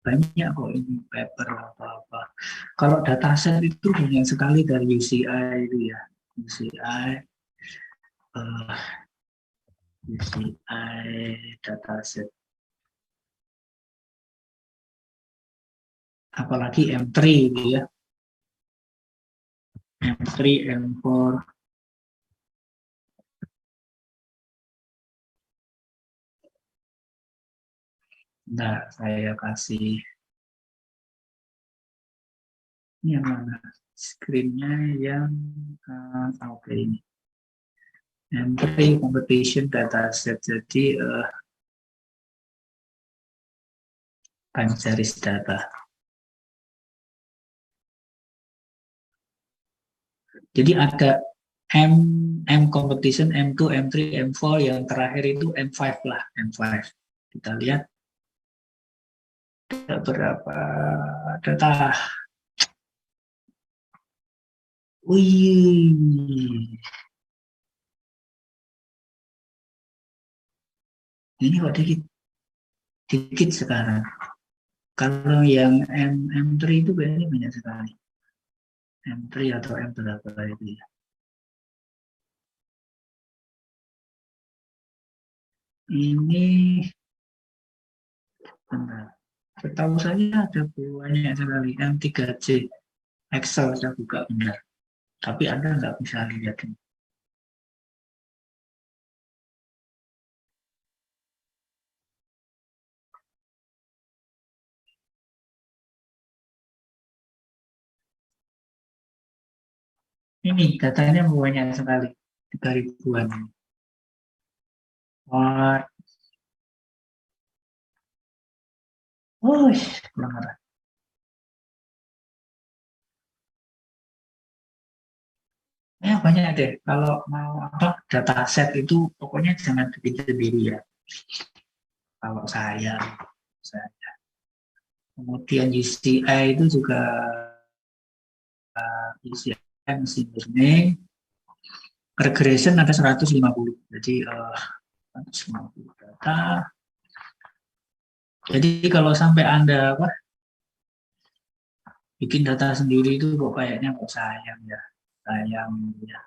Banyak kok ini paper apa-apa. Kalau dataset itu banyak sekali dari UCI itu ya. UCI, UCI dataset. Apalagi M3 itu ya. M3, M4. Nah, saya kasih ini yang mana? Screen-nya yang oke ini. M3 competition dataset. Jadi time series data. Jadi ada M competition, M2, M3, M4, yang terakhir itu M5 lah, M5. Kita lihat ada berapa data. Wih, ini kok dikit, dikit sekarang. Kalau yang M3 itu biasanya banyak sekali. M3 atau M berapa itu ya. Ini, bentar. Setahu saya ada banyak sekali M3C. Excel saya buka benar. Tapi Anda nggak bisa lihat ini. Ini datanya banyak sekali, 3.000-an. Wah, kurang arah. Ya banyak deh. Kalau mau apa dataset itu pokoknya jangan bikin sendiri ya. Kalau saya. Kemudian UCI itu juga UCI machine learning. Regression ada 150. Jadi 150 data. Jadi kalau sampai Anda apa bikin data sendiri itu kok kayaknya kok sayang ya. Sayang ya.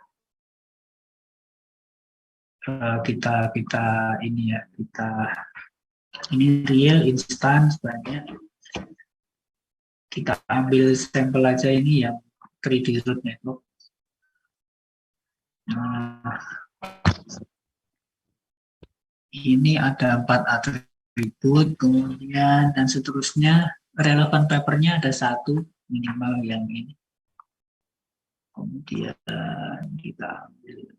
Kita ini ya, ini real instan banyak. Kita ambil sampel aja ini yang 3D root network. Nah, ini ada 4 atribut, kemudian dan seterusnya. Relevan papernya ada 1 minimal yang ini. Kemudian kita ambil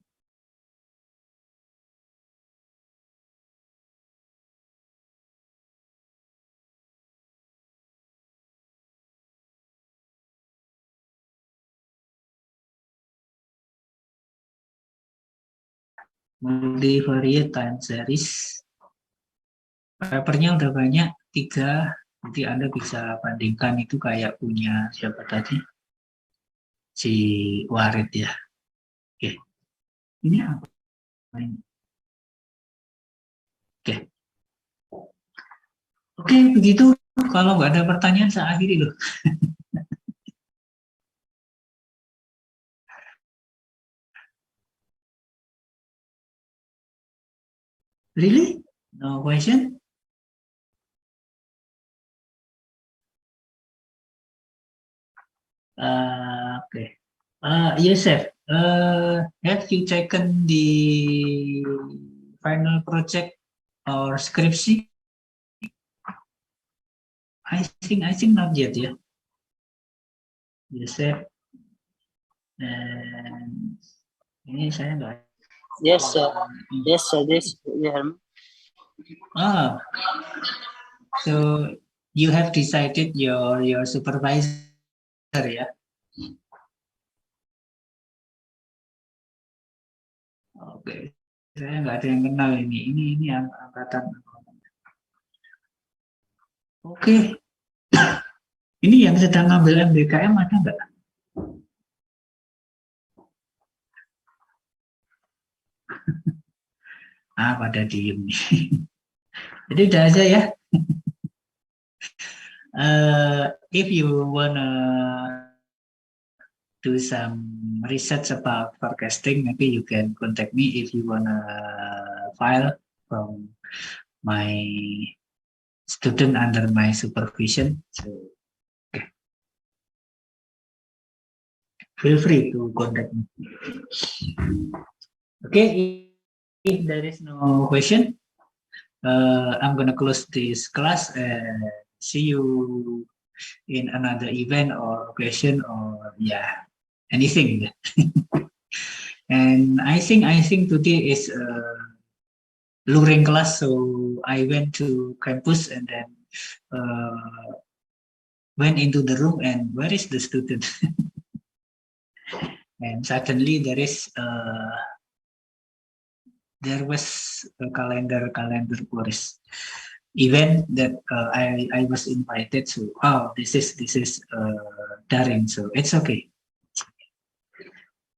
multivariate time series. Papernya udah banyak, 3. Nanti Anda bisa bandingkan itu kayak punya siapa tadi? Si Warid ya. Oke. Ini apa? Oke. Oke, begitu. Kalau nggak ada pertanyaan, saya akhiri loh. Really? No question? Okay. Yosef, have you taken the final project or skripsi? I think not yet ya. Yosef, dan ini saya nggak. Yes, sir. Yes, sir. This you hear me? Ah, so you have decided your supervisor ya? Oke, saya nggak ada yang kenal ini. Ini angkatan. Oke, ini yang sedang ngambil MBKM ada nggak? Pada diem nih. Jadi udah aja ya. If you wanna do some research about forecasting, maybe you can contact me if you wanna file from my student under my supervision. So feel free to contact me. Okay, if there is no question, I'm gonna close this class and see you in another event or occasion or anything. And I think today is luring class, so I went to campus and then went into the room and where is the student? And suddenly there was a calendar course event that I was invited to. Oh, this is daring, so it's okay.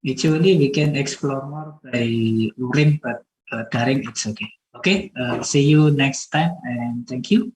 Actually, we can explore more by luring, but daring it's okay. Okay, see you next time and thank you.